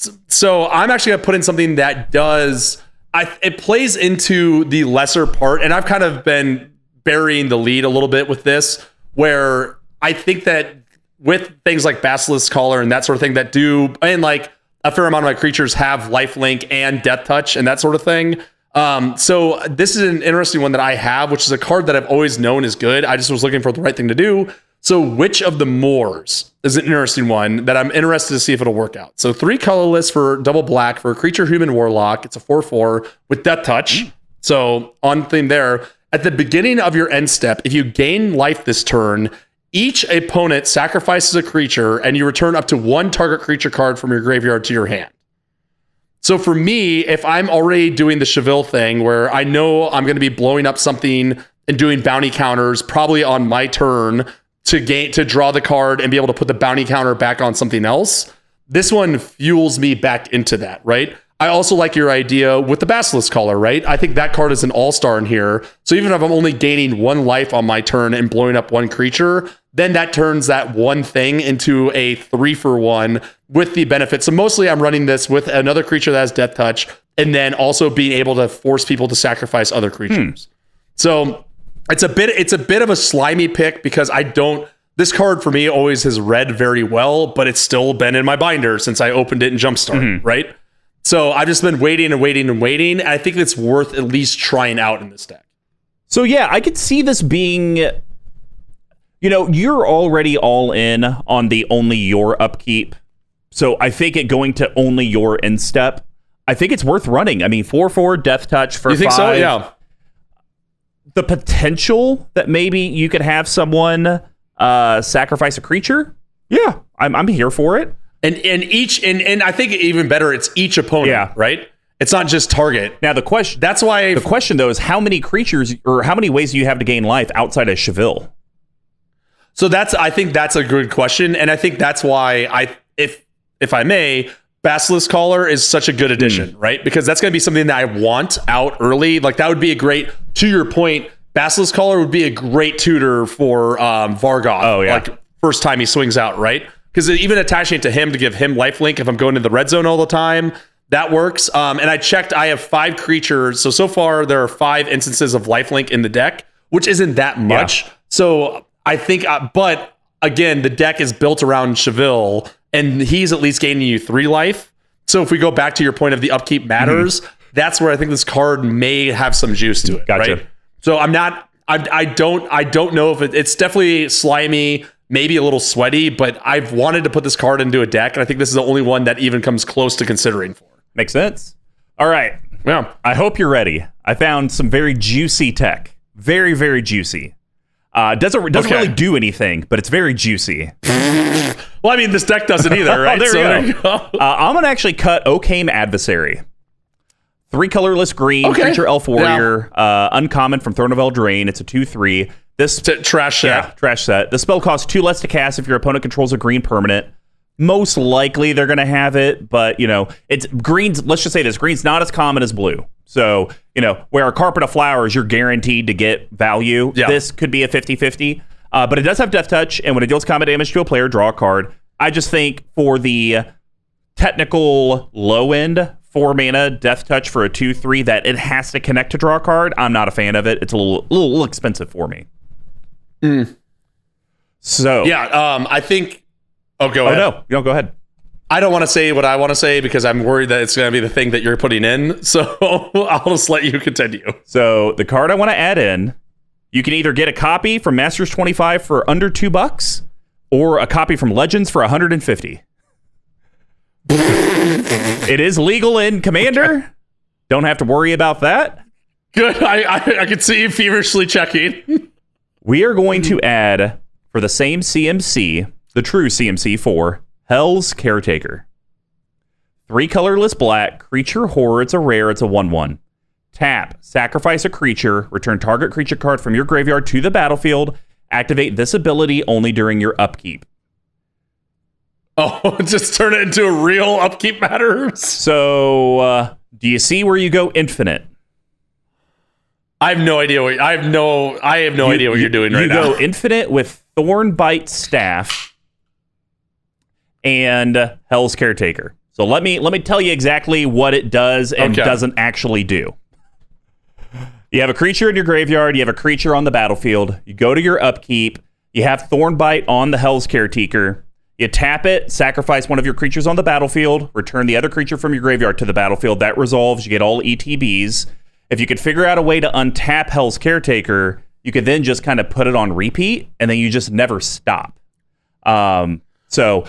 either. So I'm actually going to put in something that does... it plays into the lesser part, and I've kind of been burying the lead a little bit with this, where I think that with things like Basilisk Collar and that sort of thing that do, and like a fair amount of my creatures have lifelink and death touch and that sort of thing. So this is an interesting one that I have, which is a card that I've always known is good. I just was looking for the right thing to do. So Witch of the Moors is an interesting one that I'm interested to see if it'll work out. So 3 colorless for double black for a creature human warlock. It's a 4/4 with death touch. So on theme there. At the beginning of your end step, if you gain life this turn, each opponent sacrifices a creature and you return up to 1 target creature card from your graveyard to your hand. So for me, if I'm already doing the Chevill thing where I know I'm going to be blowing up something and doing bounty counters probably on my turn to draw the card and be able to put the bounty counter back on something else, this one fuels me back into that, right? I also like your idea with the Basilisk Collar, right? I think that card is an all-star in here. So even if I'm only gaining 1 life on my turn and blowing up 1 creature, then that turns that one thing into a 3-for-1 with the benefit. So mostly I'm running this with another creature that has death touch and then also being able to force people to sacrifice other creatures. So it's a bit of a slimy pick because this card for me always has read very well, but it's still been in my binder since I opened it in Jumpstart, right? So I've just been waiting and waiting and waiting. And I think it's worth at least trying out in this deck. So yeah, I could see this being, you're already all in on the only your upkeep. So I think it going to only your end step, I think it's worth running. I mean, 4/4 death touch for 5. You think so? Yeah. The potential that maybe you could have someone sacrifice a creature. Yeah, I'm here for it. And I think even better, it's each opponent, right? It's not just target. Now the question though is how many creatures or how many ways do you have to gain life outside of Chevill? So I think that's a good question, and I think that's why if I may, Basilisk Collar is such a good addition, right? Because that's going to be something that I want out early. Like that would be to your point, Basilisk Collar would be a great tutor for Vargoth. Oh yeah, like first time he swings out, right? Because even attaching it to him to give him lifelink if I'm going to the red zone all the time, that works. And I checked, I have 5 creatures. So far there are 5 instances of lifelink in the deck, which isn't that much. Yeah. So I think, but again, the deck is built around Chevill, and he's at least gaining you 3 life. So if we go back to your point of the upkeep matters, that's where I think this card may have some juice to it. Gotcha. Right? So I don't know if it's definitely slimy, maybe a little sweaty, but I've wanted to put this card into a deck, and I think this is the only one that even comes close to considering for. Makes sense. All right. Yeah. I hope you're ready. I found some very juicy tech. Very, very juicy. Doesn't really do anything, but it's very juicy. Well, I mean, this deck doesn't either, right? There you go. I'm going to actually cut Okame Adversary. 3 colorless green, creature elf warrior, uncommon from Throne of Eldraine. It's a 2/3. This trash set. Yeah, trash set. The spell costs 2 less to cast if your opponent controls a green permanent. Most likely they're going to have it, but it's green's. Let's just say this: green's not as common as blue. So where a carpet of flowers, you're guaranteed to get value. Yeah. This could be a 50-50, but it does have Death Touch, and when it deals combat damage to a player, draw a card. I just think for the technical low end, 4 mana Death Touch for a 2/3 that it has to connect to draw a card. I'm not a fan of it. It's a little expensive for me. So yeah, I think. Oh, go ahead. No, go ahead. I don't want to say what I want to say because I'm worried that it's going to be the thing that you're putting in. So I'll just let you continue. So the card I want to add in, you can either get a copy from Masters 25 for under $2, or a copy from Legends for $150. It is legal in Commander. Okay. Don't have to worry about that. Good. I can see you feverishly checking. We are going to add, for the same CMC, the true CMC, for Hell's Caretaker. 3 colorless black, creature horror. It's a rare. It's a 1/1. Tap, sacrifice a creature, return target creature card from your graveyard to the battlefield. Activate this ability only during your upkeep. Oh, just turn it into a real upkeep matters. So, do you see where you go infinite? I have no idea what idea what you're doing right now. You go infinite with Thornbite Staff and Hell's Caretaker. So let me tell you exactly what it does and doesn't actually do. You have a creature in your graveyard, you have a creature on the battlefield, you go to your upkeep, you have Thornbite on the Hell's Caretaker, you tap it, sacrifice one of your creatures on the battlefield, return the other creature from your graveyard to the battlefield. That resolves, you get all ETBs. If you could figure out a way to untap Hell's Caretaker, you could then just kind of put it on repeat, and then you just never stop. So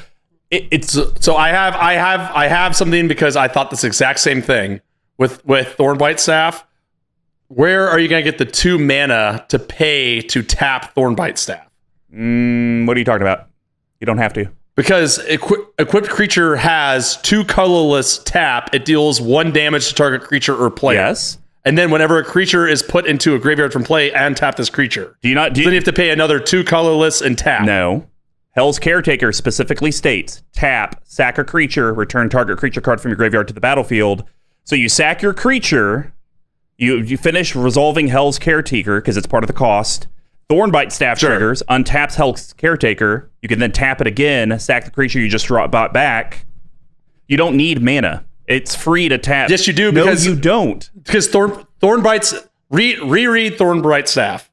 I have something because I thought this exact same thing with Thornbite Staff. Where are you going to get the 2 mana to pay to tap Thornbite Staff? What are you talking about? You don't have to. Because equipped creature has 2 colorless tap. It deals 1 damage to target creature or player. Yes. And then whenever a creature is put into a graveyard from play, and tap this creature. Then you have to pay another 2 colorless and tap. No. Hell's Caretaker specifically states, tap, sack a creature, return target creature card from your graveyard to the battlefield. So you sack your creature, you finish resolving Hell's Caretaker, because it's part of the cost. Thornbite Staff triggers, untaps Hell's Caretaker. You can then tap it again, sack the creature you just brought back. You don't need mana. It's free to tap. Yes, you do. No, you don't. Because Thornbite's... Reread Thornbite Staff.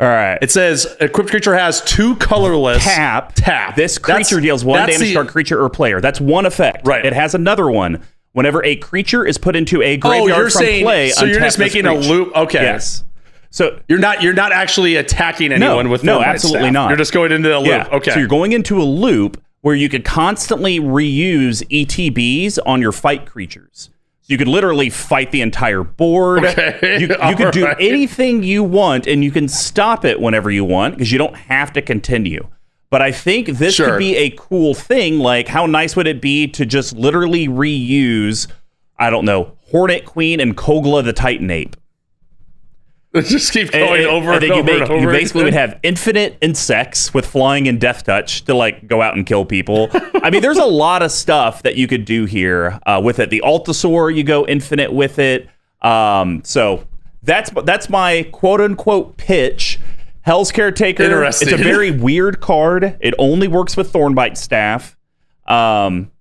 All right. It says, equipped creature has 2 colorless... Tap. Tap. This creature deals 1 damage to target creature or player. That's one effect. Right. It has another one. Whenever a creature is put into a graveyard from play... So you're just making a loop... Okay. Yes. So you're not actually attacking anyone with Thornbite No, absolutely Staff. not. You're just going into a loop. Yeah. Okay. So you're going into a loop where you could constantly reuse ETBs on your fight creatures. So you could literally fight the entire board. Okay. You could do anything you want, and you can stop it whenever you want because you don't have to continue. But I think this could be a cool thing. Like, how nice would it be to just literally reuse, I don't know, Hornet Queen and Kogla the Titan Ape? Just keep going over and over and over. You basically would have infinite insects with flying and death touch to like go out and kill people. I mean, there's a lot of stuff that you could do here with it. The Altasaur, you go infinite with it. So that's my quote unquote pitch. Hell's Caretaker. Interesting. It's a very weird card. It only works with Thornbite Staff.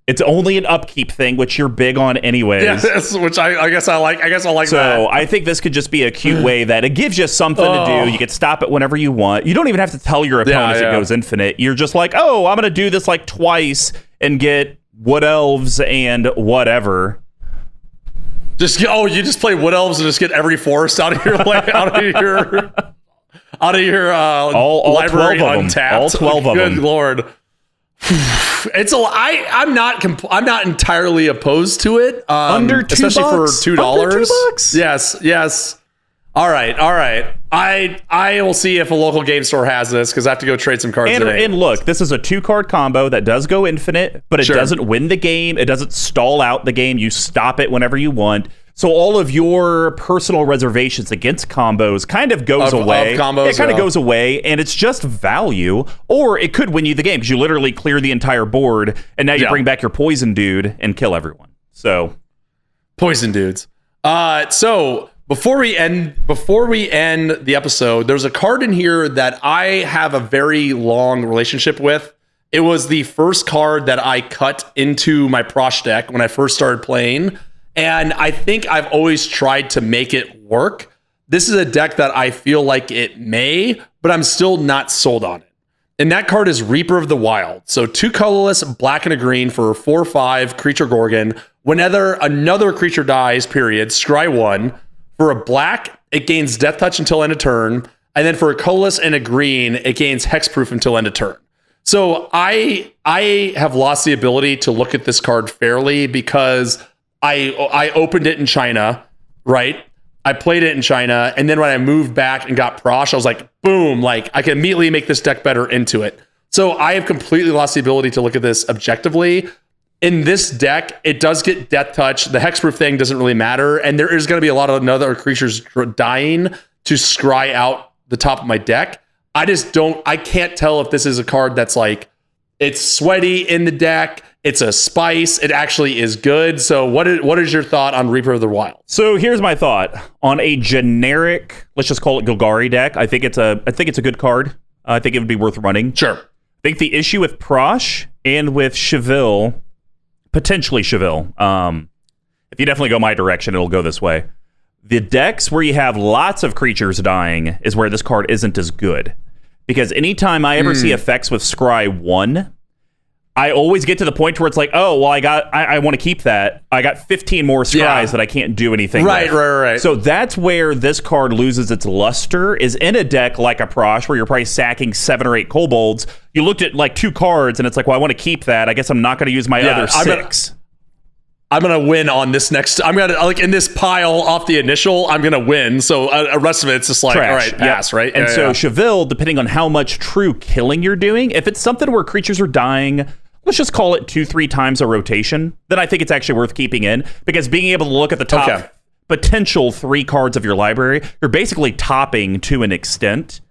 It's only an upkeep thing, which you're big on anyways. Yes, which I guess I like that. So I think this could just be a cute way that it gives you something to do. You can stop it whenever you want. You don't even have to tell your opponent it goes infinite. You're just like, oh, I'm going to do this like twice and get Wood Elves and whatever. You just play Wood Elves and just get every forest out of your all library 12 of untapped. All 12 of them. Good Lord. I'm not entirely opposed to it. Under $2, especially for $2. Under $2? Yes. All right. I will see if a local game store has this because I have to go trade some cards today. And look, this is a 2-card combo that does go infinite, but it doesn't win the game. It doesn't stall out the game. You stop it whenever you want. So all of your personal reservations against combos kind of goes away. Combos, it kind of goes away, and it's just value. Or it could win you the game because you literally clear the entire board, and now you bring back your poison dude and kill everyone. So, poison dudes. So before we end the episode, there's a card in here that I have a very long relationship with. It was the first card that I cut into my Prosh deck when I first started playing. And I think I've always tried to make it work. This is a deck that I feel like it may, but I'm still not sold on it. And that card is Reaper of the Wild. So 2 colorless, black and a green for 4/5 creature Gorgon. Whenever another creature dies, period, scry 1. For a black, it gains Death Touch until end of turn. And then for a colorless and a green, it gains Hexproof until end of turn. So I have lost the ability to look at this card fairly because I opened it in China, right? I played it in China, and then when I moved back and got Prosh, I was like, boom, like I can immediately make this deck better into it. So I have completely lost the ability to look at this objectively. In this deck, it does get Death Touch. The Hexproof thing doesn't really matter, and there is going to be a lot of other creatures dying to scry out the top of my deck. I can't tell if this is a card that's like, it's sweaty in the deck, it's a spice, it actually is good. So what is your thought on Reaper of the Wild? So here's my thought on a generic, let's just call it Golgari deck. I think it's a good card. I think it would be worth running. Sure. I think the issue with Prosh and with Chevill, potentially Chevill, if you definitely go my direction, it'll go this way. The decks where you have lots of creatures dying is where this card isn't as good. Because anytime I ever see effects with Scry 1, I always get to the point where it's like, oh, well, I want to keep that. I got 15 more Scries that I can't do anything with. Right. So that's where this card loses its luster, is in a deck like a Prosh, where you're probably sacking 7 or 8 kobolds. You looked at like 2 cards, and it's like, well, I want to keep that. I guess I'm not going to use my other 6. I'm going to win on this next. I'm going to, like, in this pile off the initial, I'm going to win. So the rest of it's just like, trash. All right, pass, right? And Chevill, depending on how much true killing you're doing, if it's something where creatures are dying, let's just call it 2-3 times a rotation, then I think it's actually worth keeping in, because being able to look at the top potential 3 cards of your library, you're basically topping to an extent.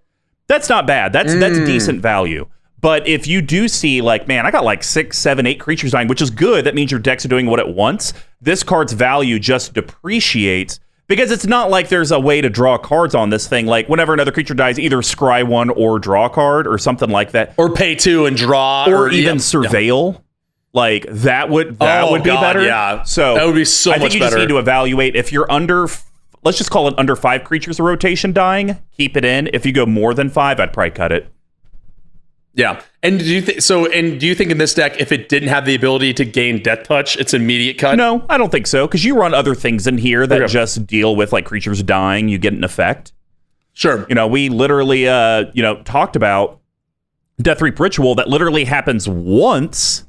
That's not bad. That's decent value. But if you do see, like, man, I got like 6, 7, 8 creatures dying, which is good. That means your decks are doing what it wants. This card's value just depreciates, because it's not like there's a way to draw cards on this thing. Like, whenever another creature dies, either scry 1 or draw a card or something like that. Or pay 2 and draw. Or even surveil. Yeah. Like, that would be better. Yeah. So that would be so much better. I think you just need to evaluate. If you're under, let's just call it under 5 creatures a rotation dying, keep it in. If you go more than 5, I'd probably cut it. Yeah. And do you think in this deck, if it didn't have the ability to gain Death Touch, it's immediate cut? No, I don't think so, because you run other things in here that just deal with like creatures dying. You get an effect. Sure. You know, we literally talked about Death Reap Ritual that literally happens once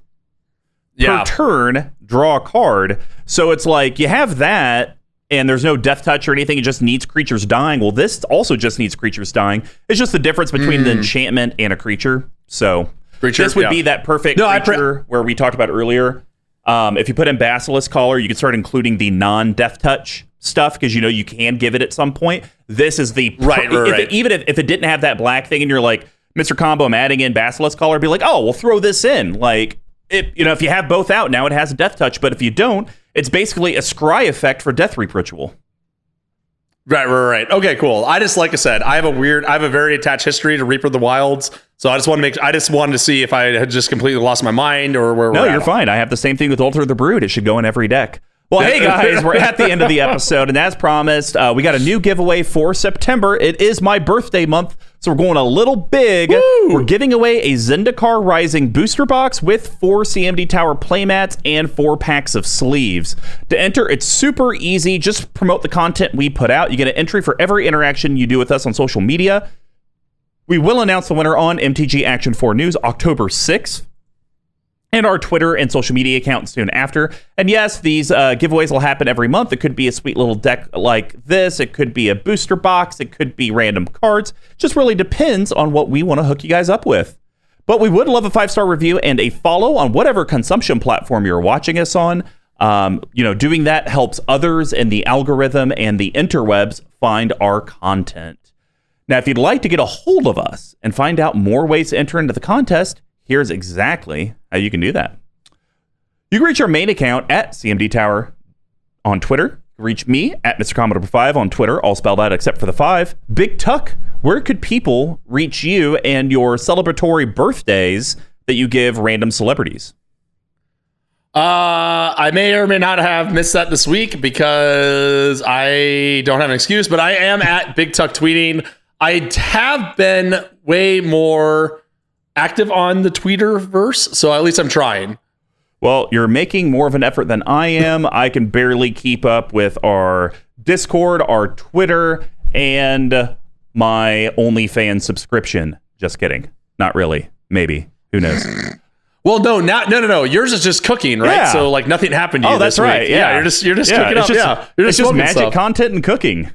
per turn, draw a card. So it's like you have that, and there's no Death Touch or anything. It just needs creatures dying. Well, this also just needs creatures dying. It's just the difference between an enchantment and a creature. So this would be that perfect creature where we talked about earlier. If you put in Basilisk Collar, you can start including the non-Death Touch stuff, because you know you can give it at some point. This is the right. Even if it didn't have that black thing, and you're like, Mr. Combo, I'm adding in Basilisk Collar, be like, oh, we'll throw this in. Like, if you have both out, now it has a Death Touch. But if you don't, it's basically a scry effect for Death Reap Ritual. Right. Okay, cool. I said, I have a very attached history to Reaper of the Wilds. So I just wanted to see if I had just completely lost my mind or where No, you're fine. I have the same thing with Altar of the Brood. It should go in every deck. Well, hey guys, we're at the end of the episode, and as promised, we got a new giveaway for September. It is my birthday month, so we're going a little big. Woo! We're giving away a Zendikar Rising booster box with 4 CMD Tower playmats and 4 packs of sleeves. To enter, it's super easy. Just promote the content we put out. You get an entry for every interaction you do with us on social media. We will announce the winner on MTG Action 4 News October 6th. And our Twitter and social media account soon after. And yes, these giveaways will happen every month. It could be a sweet little deck like this. It could be a booster box. It could be random cards. Just really depends on what we want to hook you guys up with. But we would love a 5-star review and a follow on whatever consumption platform you're watching us on. Doing that helps others in the algorithm and the interwebs find our content. Now, if you'd like to get a hold of us and find out more ways to enter into the contest, here's exactly how you can do that. You can reach our main account at CMD Tower on Twitter. Reach me at Mr. Commodore 5 on Twitter, all spelled out except for the 5. BigTuck, where could people reach you and your celebratory birthdays that you give random celebrities? I may or may not have missed that this week because I don't have an excuse, but I am at BigTuck tweeting. I have been way more active on the Twitterverse, so at least I'm trying. Well, you're making more of an effort than I am. I can barely keep up with our Discord, our Twitter, and my OnlyFans subscription. Just kidding. Not really. Maybe. Who knows? Well, no. Yours is just cooking, right? Yeah. So like nothing happened to you. Oh, that's this week. right. Yeah, you're just cooking up. You're it's just magic stuff. content and cooking.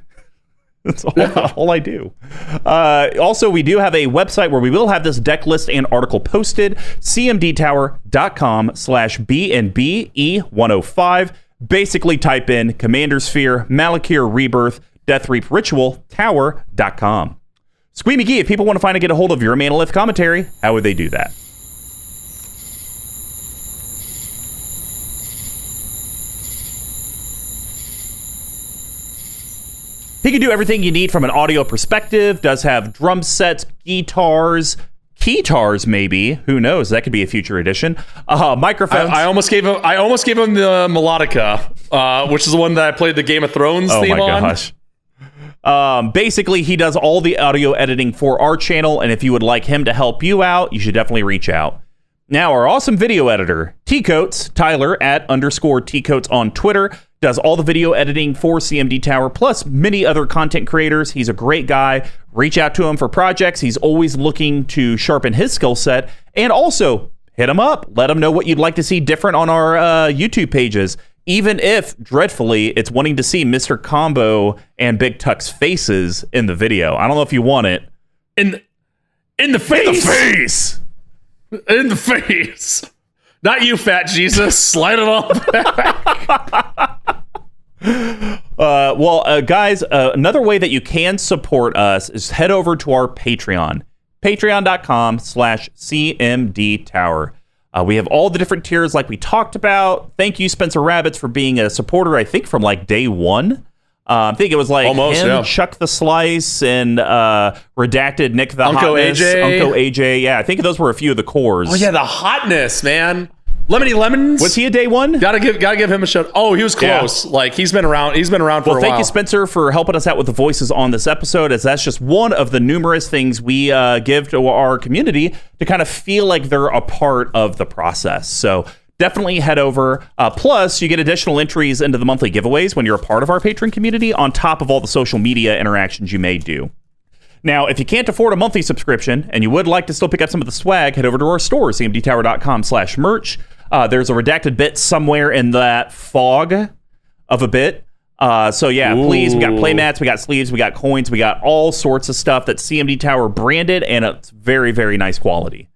That's all I do. Also, we do have a website where we will have this deck list and article posted, cmdtower.com/BNBE105. Basically, type in Commander Sphere, Malakir Rebirth, Death Reap Ritual, Tower.com. Squee McGee, if people want to find and get a hold of your Manolith commentary, how would they do that? He can do everything you need from an audio perspective, does have drum sets, guitars, keytars maybe. Who knows? That could be a future edition. Microphones. I almost gave him the melodica, which is the one that I played the Game of Thrones theme on. Oh my gosh. Basically, he does all the audio editing for our channel, and if you would like him to help you out, you should definitely reach out. Now, our awesome video editor, T-Coats, Tyler at _T-Coats on Twitter, does all the video editing for CMD Tower, plus many other content creators. He's a great guy. Reach out to him for projects. He's always looking to sharpen his skill set. And also, hit him up. Let him know what you'd like to see different on our YouTube pages, even if, dreadfully, it's wanting to see Mr. Combo and BigTuck's faces in the video. I don't know if you want it. In the face! In the face! In the face. Not you, fat Jesus. Slide it all back. Guys, another way that you can support us is head over to our Patreon. Patreon.com/CMD Tower. We have all the different tiers like we talked about. Thank you, Spencer Rabbits, for being a supporter, I think, from like day one. I think it was like almost, him, yeah. Chuck the Slice, and Redacted Nick the Uncle Hotness. AJ. Uncle AJ. Yeah, I think those were a few of the cores. Oh yeah, the hotness, man. Lemony Lemons. Was he a day one? Gotta give him a shout. Oh, he was close. Yeah. Like he's been around for a while. Well, thank you, Spencer, for helping us out with the voices on this episode, as that's just one of the numerous things we give to our community to kind of feel like they're a part of the process. So definitely head over. Plus, you get additional entries into the monthly giveaways when you're a part of our patron community, on top of all the social media interactions you may do. Now, if you can't afford a monthly subscription and you would like to still pick up some of the swag, head over to our store, cmdtower.com/merch. There's a redacted bit somewhere in that fog of a bit. So yeah, please, we got playmats, we got sleeves, we got coins, we got all sorts of stuff that's CMD Tower branded, and it's very, very nice quality.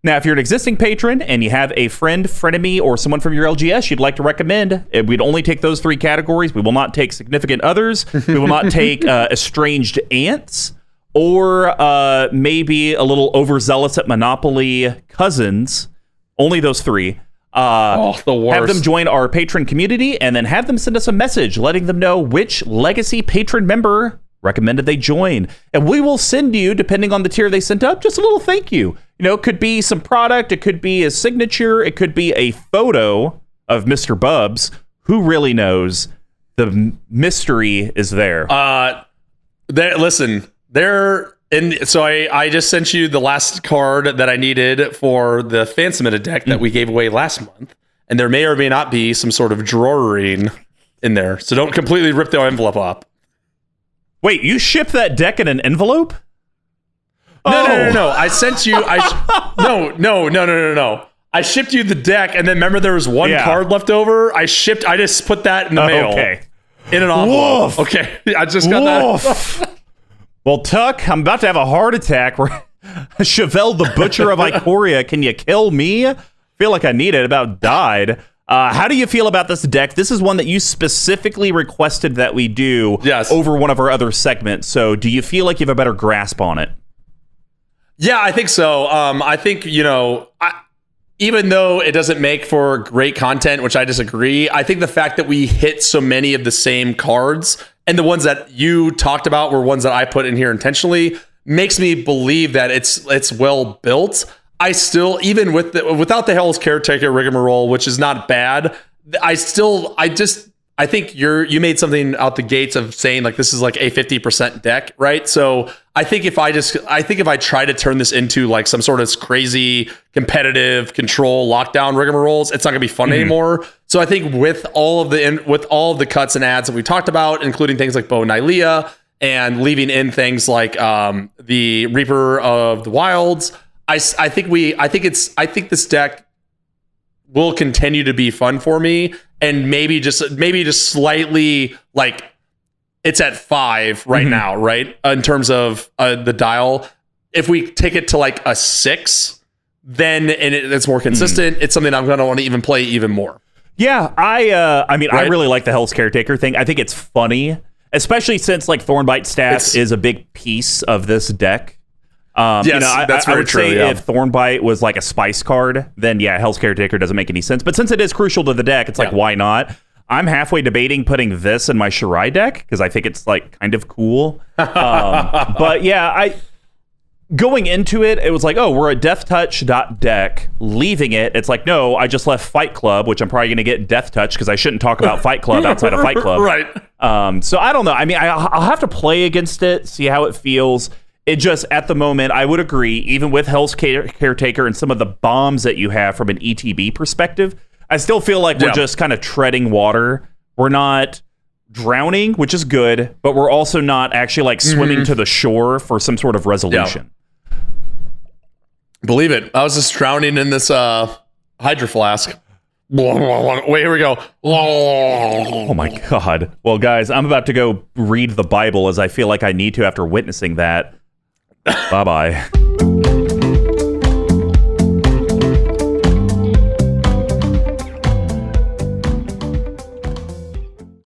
Now, if you're an existing patron and you have a friend, frenemy, or someone from your LGS you'd like to recommend, we'd only take those 3 categories. We will not take significant others. We will not take estranged aunts, or maybe a little overzealous at Monopoly cousins. Only those 3. The worst. Have them join our patron community, and then have them send us a message letting them know which legacy patron member recommended they join. And we will send you, depending on the tier they sent up, just a little thank you. You know, it could be some product, it could be a signature, it could be a photo of Mr. Bubs. Who really knows? The mystery is there. So I just sent you the last card that I needed for the fan submitted deck that we gave away last month, and there may or may not be some sort of drawing in there. So don't completely rip the envelope up. Wait, you shipped that deck in an envelope? No. I sent you. No. I shipped you the deck, and then remember there was one card left over. I just put that in the mail. Okay. In an envelope. Okay. I just got that. Well, Tuck, I'm about to have a heart attack. Chevill, the butcher of Ikoria, can you kill me? I feel like I need it. About died. How do you feel about this deck? This is one that you specifically requested that we do over one of our other segments. So do you feel like you have a better grasp on it? Yeah, I think so. I think, even though it doesn't make for great content, which I disagree, I think the fact that we hit so many of the same cards, and the ones that you talked about were ones that I put in here intentionally, makes me believe that it's well built. I still, even without the Hell's Caretaker rigmarole, which is not bad, I think you made something out the gates of saying like this is like a 50% deck, right? So I think if I try to turn this into like some sort of crazy competitive control lockdown rigmaroles, it's not gonna be fun anymore. So I think with all of the cuts and adds that we talked about, including things like Bo Nylea and leaving in things like the Reaper of the Wilds, I think this deck will continue to be fun for me, and maybe just slightly like it's at 5 right now, right? In terms of the dial, if we take it to like a 6, then it's more consistent. It's something I'm going to want to even play even more. Yeah, I mean, right? I really like the Hell's Caretaker thing. I think it's funny, especially since like Thornbite Staff is a big piece of this deck. That's very true. I would say if Thornbite was like a spice card, then Hell's Caretaker doesn't make any sense. But since it is crucial to the deck, it's like, why not? I'm halfway debating putting this in my Shirai deck because I think it's like kind of cool. But going into it, it was like, oh, we're a deathtouch deck. Leaving it, it's like, no, I just left Fight Club, which I'm probably going to get deathtouch because I shouldn't talk about Fight Club outside of Fight Club. Right. So I don't know. I mean, I'll have to play against it, see how it feels. It just, at the moment, I would agree, even with Hell's Caretaker and some of the bombs that you have from an ETB perspective, I still feel like we're just kind of treading water. We're not drowning, which is good, but we're also not actually like swimming to the shore for some sort of resolution. Believe it. I was just drowning in this Hydro Flask. Wait, here we go. Oh my God. Well, guys, I'm about to go read the Bible as I feel like I need to after witnessing that. Bye-bye.